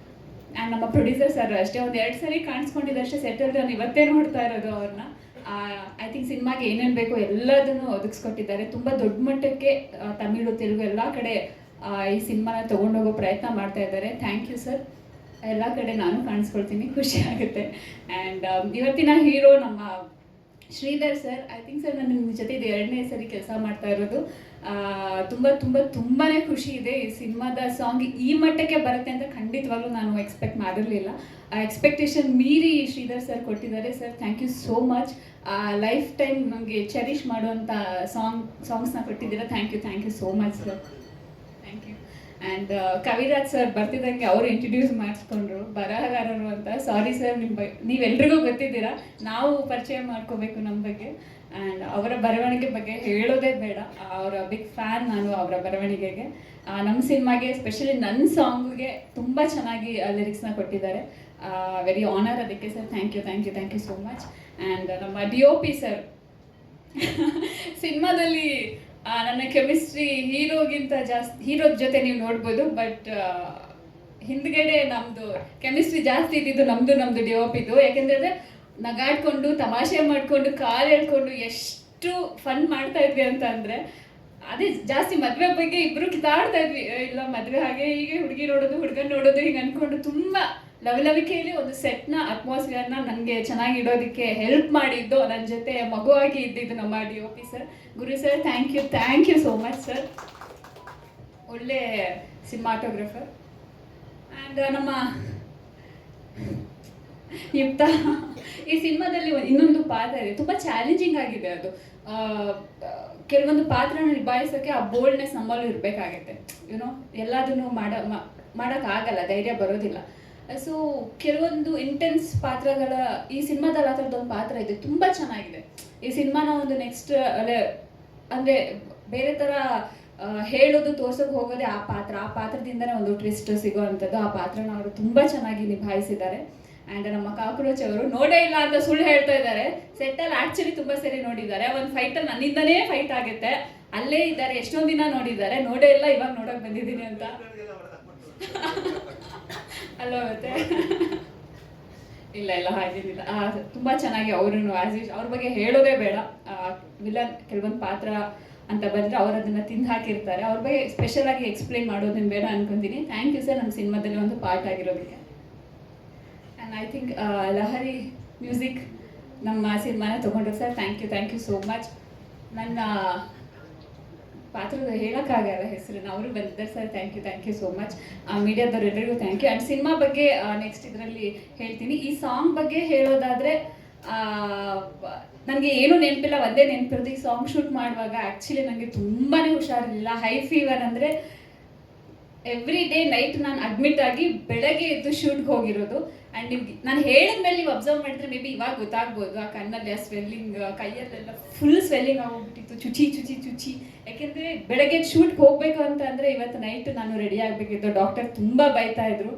ಆ್ಯಂಡ್ ನಮ್ಮ ಪ್ರೊಡ್ಯೂಸರ್ ಸರ್ ಅಷ್ಟೇ, ಒಂದು 2 ಸರಿ ಕಾಣಿಸ್ಕೊಂಡಿದ್ದಷ್ಟೇ ಸೆಟ್ಟಲ್ಲಿ. ನಾನು ಇವತ್ತೇ ನೋಡ್ತಾ ಇರೋದು ಅವ್ರನ್ನ. ಐ ಥಿಂಕ್ ಸಿನಿಮಾಗೆ ಏನೇನು ಬೇಕೋ ಎಲ್ಲದನ್ನು ಒದಗಿಸ್ಕೊಟ್ಟಿದ್ದಾರೆ. ತುಂಬ ದೊಡ್ಡ ಮಟ್ಟಕ್ಕೆ ತಮಿಳು, ತೆಲುಗು ಎಲ್ಲ ಕಡೆ ಈ ಸಿನಿಮಾನ ತೊಗೊಂಡೋಗೋ ಪ್ರಯತ್ನ ಮಾಡ್ತಾ ಇದ್ದಾರೆ. Thank you sir. ಎಲ್ಲ ಕಡೆ ನಾನು ಕಾಣಿಸ್ಕೊಳ್ತೀನಿ, ಖುಷಿ ಆಗುತ್ತೆ. ಆ್ಯಂಡ್ ಇವತ್ತಿನ ಹೀರೋ ನಮ್ಮ Sridhar sir, I think sir ನಾನು ನಿಮ್ಮ ಜೊತೆ ಇದು 2ನೇ ಸರಿ ಕೆಲಸ ಮಾಡ್ತಾ ಇರೋದು. ತುಂಬಾ ಖುಷಿ ಇದೆ. ಈ ಸಿನಿಮಾದ ಸಾಂಗ್ ಈ ಮಟ್ಟಕ್ಕೆ ಬರುತ್ತೆ ಅಂತ ಖಂಡಿತವಾಗ್ಲೂ ನಾನು ಎಕ್ಸ್ಪೆಕ್ಟ್ ಮಾಡಿರಲಿಲ್ಲ. ಆ ಎಕ್ಸ್ಪೆಕ್ಟೇಷನ್ ಮೀರಿ ಶ್ರೀಧರ್ ಸರ್ ಕೊಟ್ಟಿದ್ದಾರೆ. Sir thank you so much. Lifetime ನಮಗೆ ಚೆರಿಷ್ ಮಾಡುವಂಥ ಸಾಂಗ್ಸ್ನ ಕೊಟ್ಟಿದ್ದೀರಾ. Thank you so much sir. Thank you. And Kaviraj sir ಬರ್ತಿದ್ದಂಗೆ ಅವರು ಇಂಟ್ರಡ್ಯೂಸ್ ಮಾಡಿಸ್ಕೊಂಡ್ರು, ಬರಹಗಾರರು ಅಂತ. ಸಾರಿ ಸರ್, ನೀವೆಲ್ರಿಗೂ ಗೊತ್ತಿದ್ದೀರಾ, ನಾವು ಪರಿಚಯ ಮಾಡ್ಕೋಬೇಕು ನಮ್ಮ ಬಗ್ಗೆ. ಆ್ಯಂಡ್ ಅವರ ಬರವಣಿಗೆ ಬಗ್ಗೆ ಹೇಳೋದೇ ಬೇಡ, ಅವರ ಬಿಗ್ ಫ್ಯಾನ್ ನಾನು ಅವರ ಬರವಣಿಗೆಗೆ. ನಮ್ಮ ಸಿನಿಮಾಗೆ ಸ್ಪೆಷಲಿ ನನ್ನ ಸಾಂಗ್ಗೆ ತುಂಬ ಚೆನ್ನಾಗಿ ಲಿರಿಕ್ಸ್ನ ಕೊಟ್ಟಿದ್ದಾರೆ. ವೆರಿ ಆನರ್ ಅದಕ್ಕೆ sir. Thank you so much. And ನಮ್ಮ DOP ಸರ್ ಸಿನಿಮಾದಲ್ಲಿ ನನ್ನ ಕೆಮಿಸ್ಟ್ರಿ ಹೀರೋಗಿಂತ ಜಾಸ್ತಿ, ಹೀರೋದ ಜೊತೆ ನೀವು ನೋಡ್ಬೋದು, ಬಟ್ ಹಿಂದ್ಗಡೆ ನಮ್ಮದು ಕೆಮಿಸ್ಟ್ರಿ ಜಾಸ್ತಿ ಇದ್ದಿದ್ದು ನಮ್ಮದು DOPದು. ಯಾಕೆಂದರೆ ನಗಾಡ್ಕೊಂಡು ತಮಾಷೆ ಮಾಡಿಕೊಂಡು ಕಾಲು ಹೇಳ್ಕೊಂಡು ಎಷ್ಟು ಫನ್ ಮಾಡ್ತಾ ಇದ್ವಿ ಅಂತ ಅಂದರೆ, ಅದೇ ಜಾಸ್ತಿ ಮದುವೆ ಬಗ್ಗೆ ಇಬ್ಬರು ಕಿತ್ತಾಡ್ತಾ ಇದ್ವಿ. ಇಲ್ಲ ಮದುವೆ ಹಾಗೆ ಹೀಗೆ, ಹುಡುಗಿ ನೋಡೋದು ಹುಡುಗನ ನೋಡೋದು ಹಿಂಗೆ ಅಂದ್ಕೊಂಡು ತುಂಬ ಲವಲವಿಕೆಯಲ್ಲಿ ಒಂದು ಸೆಟ್ನ ಅಟ್ಮಾಸ್ಫಿಯರ್ನ ನನಗೆ ಚೆನ್ನಾಗಿ ಇಡೋದಕ್ಕೆ ಹೆಲ್ಪ್ ಮಾಡಿದ್ದು, ನನ್ನ ಜೊತೆ ಮಗುವಾಗಿ ಇದ್ದಿದ್ದು ನಮ್ಮ DOP sir. Guru sir, thank you so much sir. ಒಳ್ಳೆ ಸಿನಿಮಾಟೋಗ್ರಫರ್. ಆ್ಯಂಡ್ ನಮ್ಮ ಯುಕ್ತ, ಈ ಸಿನಿಮಾದಲ್ಲಿ ಇನ್ನೊಂದು ಪಾತ್ರ ಇದೆ, ತುಂಬ ಚಾಲೆಂಜಿಂಗ್ ಆಗಿದೆ ಅದು. ಕೆಲವೊಂದು ಪಾತ್ರನ ನಿಭಾಯಿಸೋಕ್ಕೆ ಆ ಬೋಲ್ಡ್ನೆಸ್ ನಮ್ಮಲ್ಲೂ ಇರಬೇಕಾಗತ್ತೆ. ಯುನೋ ಎಲ್ಲದನ್ನು ಮಾಡೋಕ್ಕಾಗಲ್ಲ, ಧೈರ್ಯ ಬರೋದಿಲ್ಲ. ಸೊ ಕೆಲವೊಂದು ಇಂಟೆನ್ಸ್ ಪಾತ್ರಗಳ ಈ ಸಿನಿಮಾದಲ್ಲಿ ಆ ಥರದ್ದೊಂದು ಪಾತ್ರ ಇದೆ, ತುಂಬ ಚೆನ್ನಾಗಿದೆ. ಈ ಸಿನಿಮಾನ ಒಂದು ನೆಕ್ಸ್ಟ್ ಅಂದರೆ ಬೇರೆ ಥರ ಹೇಳೋದು ತೋರ್ಸೋಕೆ ಹೋಗೋದೇ ಆ ಪಾತ್ರದಿಂದನೇ ಒಂದು ಟ್ವಿಸ್ಟ್ ಸಿಗೋ ಅಂಥದ್ದು. ಆ ಪಾತ್ರನ ಅವರು ತುಂಬ ಚೆನ್ನಾಗಿ ನಿಭಾಯಿಸಿದ್ದಾರೆ. ಆ್ಯಂಡ್ ನಮ್ಮ ಕಾಕ್ರೋಚ್ ಅವರು ನೋಡೇ ಇಲ್ಲ ಅಂತ ಸುಳ್ಳು ಹೇಳ್ತಾ ಇದ್ದಾರೆ. ಸೆಟ್ಟಲ್ಲಿ ಆ್ಯಕ್ಚುಲಿ ತುಂಬ ಸರಿ ನೋಡಿದ್ದಾರೆ. ಒಂದು ಫೈಟಲ್ಲಿ ನನ್ನಿಂದನೇ ಫೈಟ್ ಆಗುತ್ತೆ, ಅಲ್ಲೇ ಇದ್ದಾರೆ, ಎಷ್ಟೊಂದು ದಿನ ನೋಡಿದ್ದಾರೆ. ನೋಡೇ ಇಲ್ಲ, ಇವಾಗ ನೋಡೋಕೆ ಬಂದಿದ್ದೀನಿ ಅಂತ ಅಲ್ಲೋ ಮತ್ತೆ ಇಲ್ಲ ಹಾಗೇನಿಲ್ಲ. ತುಂಬ ಚೆನ್ನಾಗಿ ಅವ್ರನ್ನು ಅವ್ರ ಬಗ್ಗೆ ಹೇಳೋದೇ ಬೇಡ. ವಿಲನ್ ಕೆಲವೊಂದು ಪಾತ್ರ ಅಂತ ಬಂದರೆ ಅವ್ರು ಅದನ್ನು ತಿಂದು ಹಾಕಿರ್ತಾರೆ. ಅವ್ರ ಬಗ್ಗೆ ಸ್ಪೆಷಲ್ ಆಗಿ ಎಕ್ಸ್ಪ್ಲೈನ್ ಮಾಡೋದನ್ನು ಬೇಡ ಅನ್ಕೊಂತೀನಿ. ಥ್ಯಾಂಕ್ ಯು ಸರ್, ನಮ್ಮ ಸಿನಿಮಾದಲ್ಲಿ ಒಂದು ಪಾರ್ಟ್ ಆಗಿರೋದಕ್ಕೆ. And I think Lahari music ನಮ್ಮ ಸಿನಿಮಾನ ತೊಗೊಂಡ್ರು sir. Thank you so much. ನನ್ನ ಪಾತ್ರದ ಹೇಳೋಕ್ಕಾಗಲ್ಲ ಹೆಸರನ್ನು, ಅವರು ಬಂದಿದ್ದಾರೆ sir. Thank you so much. ಮೀಡಿಯಾದವರೆಲ್ಲರಿಗೂ ಥ್ಯಾಂಕ್ ಯು. ಆ್ಯಂಡ್ ಸಿನಿಮಾ ಬಗ್ಗೆ ನೆಕ್ಸ್ಟ್ ಇದರಲ್ಲಿ ಹೇಳ್ತೀನಿ. ಈ ಸಾಂಗ್ ಬಗ್ಗೆ ಹೇಳೋದಾದರೆ ನನಗೆ ಏನೂ ನೆನಪಿಲ್ಲ, ಒಂದೇ ನೆನಪಿರೋದು. ಈ ಸಾಂಗ್ ಶೂಟ್ ಮಾಡುವಾಗ ಆ್ಯಕ್ಚುಲಿ ನನಗೆ ತುಂಬಾ ಹುಷಾರಿರಲಿಲ್ಲ. ಹೈ ಫೀವರ್ ಅಂದರೆ ಎವ್ರಿ ಡೇ ನೈಟ್ ನಾನು ಅಡ್ಮಿಟ್ ಆಗಿ ಬೆಳಗ್ಗೆ ಎದ್ದು ಶೂಟ್ಗೆ ಹೋಗಿರೋದು. ಆ್ಯಂಡ್ ನಿಮ್ಗೆ ನಾನು ಹೇಳಿದ್ಮೇಲೆ ನೀವು ಅಬ್ಸರ್ವ್ ಮಾಡಿದ್ರೆ ಮೇ ಬಿ ಇವಾಗ ಗೊತ್ತಾಗ್ಬೋದು. ಆ ಕಣ್ಣಲ್ಲಿ ಆ ಸ್ವೆಲ್ಲಿಂಗ್, ಕೈಯಲ್ಲೆಲ್ಲ ಫುಲ್ ಸ್ವೆಲ್ಲಿಂಗ್ ಆಗೋಗ್ಬಿಟ್ಟಿತ್ತು, ಚುಚಿ. ಯಾಕೆಂದರೆ ಬೆಳಗ್ಗೆ ಶೂಟ್ಗೆ ಹೋಗಬೇಕು ಅಂತ ಅಂದರೆ ಇವತ್ತು ನೈಟ್ ನಾನು ರೆಡಿ ಆಗಬೇಕಿತ್ತು. ಡಾಕ್ಟರ್ ತುಂಬ ಬೈತಾ ಇದ್ರು,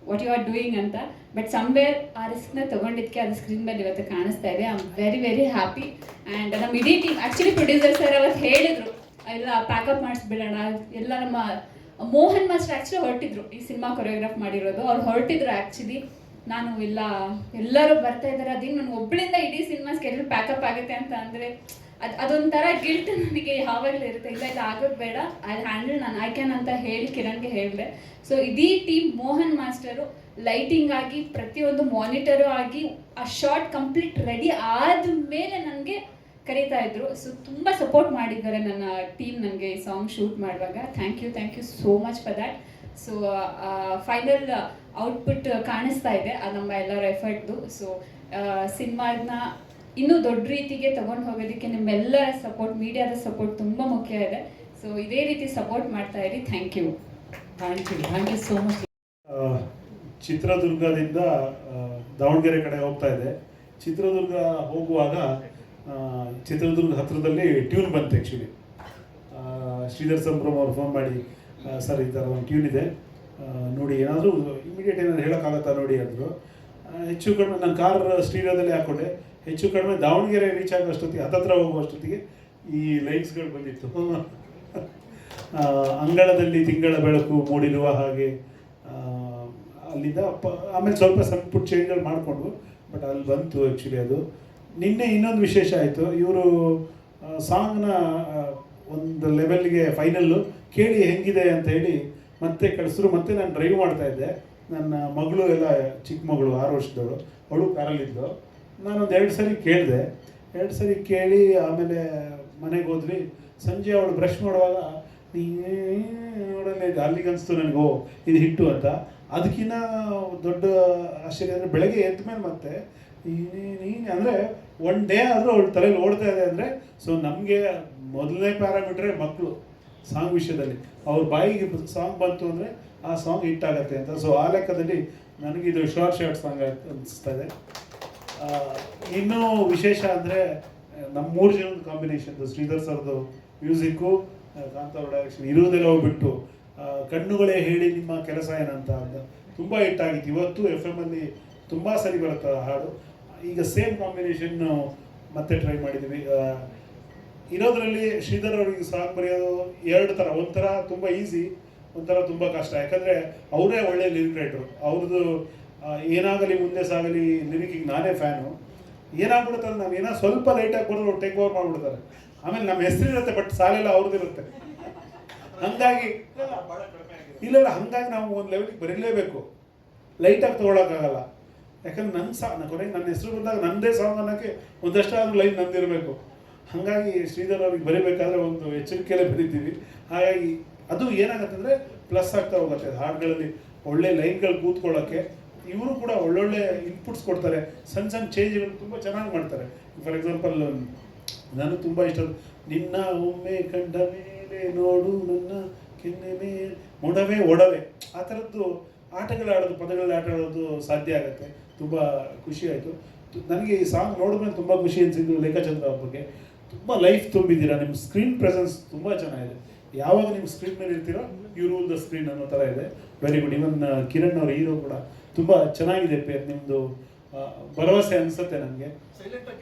ವಾಟ್ ಯು ಆರ್ ಡೂಯಿಂಗ್ ಅಂತ. ಬಟ್ ಸಮ್ವೇರ್ ಆ ರಿಸ್ಕ್ನ ತೊಗೊಂಡಿದ್ದಕ್ಕೆ ಅದು ಸ್ಕ್ರೀನ್ ಮೇಲೆ ಇವತ್ತು ಕಾಣಿಸ್ತಾ ಇದೆ. I am very happy. And ನಮ್ಮ ಇಡೀ ಟೀಮ್, ಆ್ಯಕ್ಚುಲಿ ಪ್ರೊಡ್ಯೂಸರ್ ಸರ್ ಅವತ್ತು ಹೇಳಿದರು ಎಲ್ಲ ಪ್ಯಾಕಪ್ ಮಾಡಿಸ್ಬಿಡೋಣ ಎಲ್ಲ. ನಮ್ಮ ಮೋಹನ್ ಮಾಸ್ಟರ್ ಆ್ಯಕ್ಚುಲಿ ಹೊರಟಿದ್ರು, ಈ ಸಿನಿಮಾ ಕೊರಿಯೋಗ್ರಾಫ್ ಮಾಡಿರೋದು. ಅವ್ರು ಹೊರಟಿದ್ರು ಆ್ಯಕ್ಚುಲಿ. ನಾನು ಇಲ್ಲ, ಎಲ್ಲರೂ ಬರ್ತಾ ಇದ್ದಾರೆ, ಅದೇನು ನಾನು ಒಬ್ಬಳಿಂದ ಇಡೀ ಸಿನಿಮಾ ಸ್ಕೆಡ್ಯೂಲ್ ಪ್ಯಾಕಪ್ ಆಗುತ್ತೆ ಅಂತ ಅಂದರೆ ಅದೊಂಥರ ಗಿಲ್ಟ್ ನನಗೆ ಯಾವಾಗಲೂ ಇರುತ್ತೆ. ಇಲ್ಲ ಆಗೋದು ಬೇಡ, ಐ ಕ್ಯಾನ್ ಅಂತ ಹೇಳಿ ಕಿರಣ್ಗೆ ಹೇಳಿದೆ. ಸೊ ಇಡೀ ಟೀಮ್, ಮೋಹನ್ ಮಾಸ್ಟರು ಲೈಟಿಂಗ್ ಆಗಿ ಪ್ರತಿಯೊಂದು ಮಾನಿಟರು ಆಗಿ ಆ ಶಾರ್ಟ್ ಕಂಪ್ಲೀಟ್ ರೆಡಿ ಆದಮೇಲೆ ನನಗೆ ಕರೀತಾ ಇದ್ರು. ಸೊ ತುಂಬ ಸಪೋರ್ಟ್ ಮಾಡಿದ್ದಾರೆ ನನ್ನ ಟೀಮ್ ನನಗೆ ಈ ಸಾಂಗ್ ಶೂಟ್ ಮಾಡುವಾಗ. Thank you so much for that. So final output ಕಾಣಿಸ್ತಾ ಇದೆ, ಅದು ನಮ್ಮ ಎಲ್ಲರ ಎಫರ್ಟ್ದು. ಸೊ ಸಿನಿಮಾನ ಇನ್ನೂ ದೊಡ್ಡ ರೀತಿಗೆ ತೊಗೊಂಡು ಹೋಗೋದಕ್ಕೆ ನಿಮ್ಮೆಲ್ಲರ ಸಪೋರ್ಟ್, ಮೀಡಿಯಾದ ಸಪೋರ್ಟ್ ತುಂಬ ಮುಖ್ಯ ಇದೆ. ಸೊ ಇದೇ ರೀತಿ ಸಪೋರ್ಟ್ ಮಾಡ್ತಾ ಇರಿ. Thank you so much. ಚಿತ್ರದುರ್ಗದಿಂದ ದಾವಣಗೆರೆ ಕಡೆ ಹೋಗ್ತಾ ಇದೆ. ಚಿತ್ರದುರ್ಗ ಹೋಗುವಾಗ ಚಿತ್ರದುರ್ಗ ಹತ್ತಿರದಲ್ಲಿ ಟ್ಯೂನ್ ಬಂತು. ಆ್ಯಕ್ಚುಲಿ ಶ್ರೀಧರ್ ಸಂಭ್ರಮ್ ಅವರು ಫೋನ್ ಮಾಡಿ, ಸರ್ ಈ ಥರ ಒಂದು ಟ್ಯೂನ್ ಇದೆ ನೋಡಿ, ಏನಾದರೂ ಇಮಿಡಿಯೇಟ್ ಏನಾದ್ರು ಹೇಳೋಕ್ಕಾಗತ್ತಾ ನೋಡಿ ಅಂದರು. ಹೆಚ್ಚು ಕಡಿಮೆ ನನ್ನ ಕಾರ್ ಸ್ಟೀರಿಯೋದಲ್ಲಿ ಹಾಕ್ಕೊಂಡೆ. ಹೆಚ್ಚು ಕಡಿಮೆ ದಾವಣಗೆರೆ ರೀಚ್ ಆಗೋಷ್ಟೊತ್ತಿಗೆ, ಹತ್ತತ್ರ ಹೋಗುವಷ್ಟೊತ್ತಿಗೆ ಈ ಲೈನ್ಸ್ಗಳು ಬಂದಿತ್ತು. ಅಂಗಳದಲ್ಲಿ ತಿಂಗಳ ಬೆಳಕು ಮೂಡಿರುವ ಹಾಗೆ, ಅಲ್ಲಿಂದ ಆಮೇಲೆ ಸ್ವಲ್ಪ ಸಣ್ಣ ಪುಟ್ಟ ಚೇಂಜ್ಗಳು ಮಾಡಿಕೊಂಡು, ಬಟ್ ಅಲ್ಲಿ ಬಂತು ಆ್ಯಕ್ಚುಲಿ ಅದು. ನಿನ್ನೆ ಇನ್ನೊಂದು ವಿಶೇಷ ಆಯಿತು, ಇವರು ಸಾಂಗ್ನ ಒಂದು ಲೆವೆಲ್ಗೆ ಫೈನಲ್ಲು ಕೇಳಿ ಹೆಂಗಿದೆ ಅಂತ ಹೇಳಿ ಮತ್ತೆ ಕಳಿಸಿದ್ರು. ಮತ್ತೆ ನಾನು ಡ್ರೈವ್ ಮಾಡ್ತಾಯಿದ್ದೆ, ನನ್ನ ಮಗಳು ಎಲ್ಲ ಚಿಕ್ಕ ಮಗಳು 6 ವರ್ಷದವಳು, ಅವಳು ಕಾರಲ್ಲಿದ್ಲು. ನಾನೊಂದು 2 ಸರಿ ಕೇಳಿದೆ. 2 ಸರಿ ಕೇಳಿ ಆಮೇಲೆ ಮನೆಗೆ ಹೋದ್ವಿ. ಸಂಜೆ ಅವಳು ಬ್ರಷ್ ಮಾಡುವಾಗ ನೋಡೋಣ ಅಲ್ಲಿಗೆ ಅನಿಸ್ತು ನನಗೆ, ಓ ಇದು ಹಿಟ್ಟು ಅಂತ. ಅದಕ್ಕಿಂತ ದೊಡ್ಡ ಆಶ್ಚರ್ಯ ಅಂದರೆ ಬೆಳಗ್ಗೆ ಎದ್ದ ಮೇಲೆ ಮತ್ತೆ ನೀನು ಅಂದರೆ 1 ಡೇ ಆದರೂ ಅವಳ ತಲೆಯಲ್ಲಿ ಓಡ್ತಾ ಇದೆ ಅಂದರೆ, ಸೊ ನಮಗೆ ಮೊದಲನೇ ಪ್ಯಾರಾಮೀಟ್ರೇ ಮಕ್ಕಳು ಸಾಂಗ್ ವಿಷಯದಲ್ಲಿ. ಅವ್ರ ಬಾಯಿಗೆ ಸಾಂಗ್ ಬಂತು ಅಂದರೆ ಆ ಸಾಂಗ್ ಹಿಟ್ ಆಗುತ್ತೆ ಅಂತ. ಸೊ ಆ ಲೆಕ್ಕದಲ್ಲಿ ನನಗಿದು ಶಾರ್ಟ್ ಸಾಂಗ್ ಅನಿಸ್ತಾ ಇದೆ. ಇನ್ನೂ ವಿಶೇಷ ಅಂದರೆ ನಮ್ಮ 3 ಜನದ ಕಾಂಬಿನೇಷನ್ದು, ಶ್ರೀಧರ್ ಸರ್ದು ಮ್ಯೂಸಿಕ್ಕು, ಕಾಂತಾವ್ರ ಡೈರೆಕ್ಷನ್ ಇರುವುದೆಲ್ಲ ಹೋಗ್ಬಿಟ್ಟು ಕಣ್ಣುಗಳೇ ಹೇಳಿ ನಿಮ್ಮ ಕೆಲಸ ಏನಂತ ಅಂತ ತುಂಬ ಹಿಟ್ಟಾಗಿತ್ತು. ಇವತ್ತು FM ಅಲ್ಲಿ ತುಂಬ ಸರಿ ಬರುತ್ತೆ ಹಾಡು. ಈಗ ಸೇಮ್ ಕಾಂಬಿನೇಷನ್ನು ಮತ್ತೆ ಟ್ರೈ ಮಾಡಿದ್ದೀವಿ. ಇರೋದ್ರಲ್ಲಿ ಶ್ರೀಧರ್ ಅವರಿಗೆ ಸಾಂಗ್ ಬರೆಯೋದು 2 ಥರ. ಒಂಥರ ತುಂಬ ಈಸಿ, ಒಂಥರ ತುಂಬ ಕಷ್ಟ. ಯಾಕಂದರೆ ಅವರೇ ಒಳ್ಳೆ ಲಿರಿಕ್ ರೈಟ್ರು. ಅವ್ರದ್ದು ಏನಾಗಲಿ ಮುಂದೆ ಸಾಗಲಿ ಲಿರಿಕಿಗೆ ನಾನೇ ಫ್ಯಾನು. ಏನಾಗ್ಬಿಡುತ್ತೆ ನಾವು ಏನೋ ಸ್ವಲ್ಪ ಲೈಟಾಗಿ ಬರೋದು ಟೇಕ್ ಓವರ್ ಮಾಡಿಬಿಡ್ತಾರೆ. ಆಮೇಲೆ ನಮ್ಮ ಹೆಸರಿರುತ್ತೆ, ಬಟ್ ಸಾಲೆಲ್ಲ ಅವ್ರದ್ದಿರುತ್ತೆ. ಹಾಗಾಗಿ ಇಲ್ಲ ಹಾಗಾಗಿ ನಾವು ಒಂದು ಲೆವೆಲಿಗೆ ಬರೀಲೇಬೇಕು, ಲೈಟಾಗಿ ತೊಗೊಳಕ್ಕಾಗಲ್ಲ. ಯಾಕಂದ್ರೆ ಕೊನೆಗೆ ನನ್ನ ಹೆಸರು ಬಂದಾಗ ನನ್ನದೇ ಸಾಂಗ್ ಅನ್ನೋಕ್ಕೆ ಒಂದಷ್ಟಾದ್ರೂ ಲೈನ್ ನಂದಿರಬೇಕು. ಹಾಗಾಗಿ ಶ್ರೀಧರ್ ಅವ್ರಿಗೆ ಬರೀಬೇಕಾದ್ರೆ ಒಂದು ಎಚ್ಚರಿಕೆಯಲ್ಲೇ ಬರೀತೀವಿ. ಹಾಗಾಗಿ ಅದು ಏನಾಗುತ್ತೆ ಪ್ಲಸ್ ಆಗ್ತಾ ಹೋಗುತ್ತೆ ಹಾಡುಗಳಲ್ಲಿ, ಒಳ್ಳೆ ಲೈನ್ಗಳು ಕೂತ್ಕೊಳ್ಳೋಕ್ಕೆ. ಇವರು ಕೂಡ ಒಳ್ಳೊಳ್ಳೆ ಇನ್ಪುಟ್ಸ್ ಕೊಡ್ತಾರೆ, ಸಣ್ಣ ಚೇಂಜ್ಗಳು ತುಂಬ ಚೆನ್ನಾಗಿ ಮಾಡ್ತಾರೆ. ಫಾರ್ ಎಕ್ಸಾಂಪಲ್ ನನಗೆ ತುಂಬ ಇಷ್ಟ, ನಿನ್ನ ಒಮ್ಮೆ ಕಂಡ ಮೇಲೆ ನೋಡು ನನ್ನ ಕೆನ್ನೆ ಮೇಲೆ ಮೊಡವೆ ಒಡವೆ, ಆ ಥರದ್ದು ಆಟಗಳು ಆಡೋದು, ಪದಗಳಲ್ಲಿ ಆಟ ಆಡೋದು ಸಾಧ್ಯ ಆಗುತ್ತೆ. ತುಂಬ ಖುಷಿ ಆಯಿತು ನನಗೆ. ಈ ಸಾಂಗ್ ನೋಡಿದ್ಮೇಲೆ ತುಂಬ ಖುಷಿ ಅನಿಸಿದ್ದು ಲೇಖಾಚಂದ್ರ ಅವ್ರ ಬಗ್ಗೆ. ತುಂಬ ಲೈಫ್ ತುಂಬಿದ್ದೀರಾ, ನಿಮ್ಮ ಸ್ಕ್ರೀನ್ ಪ್ರೆಸೆನ್ಸ್ ತುಂಬ ಚೆನ್ನಾಗಿದೆ. ಯಾವಾಗ ನೀವು ಸ್ಕ್ರೀನ್ ಮೇಲೆ ಇರ್ತೀರೋ ಯು ರೂಲ್ ದ ಸ್ಕ್ರೀನ್ ಅನ್ನೋ ಥರ ಇದೆ. Very good. ಇವನ್ ಕಿರಣ್ ಅವ್ರ ಹೀರೋ ಕೂಡ ತುಂಬ ಚೆನ್ನಾಗಿದೆ ಪೇರ್. ನಿಮ್ಮದು ಭರವಸೆ ಅನಿಸುತ್ತೆ ನನಗೆ.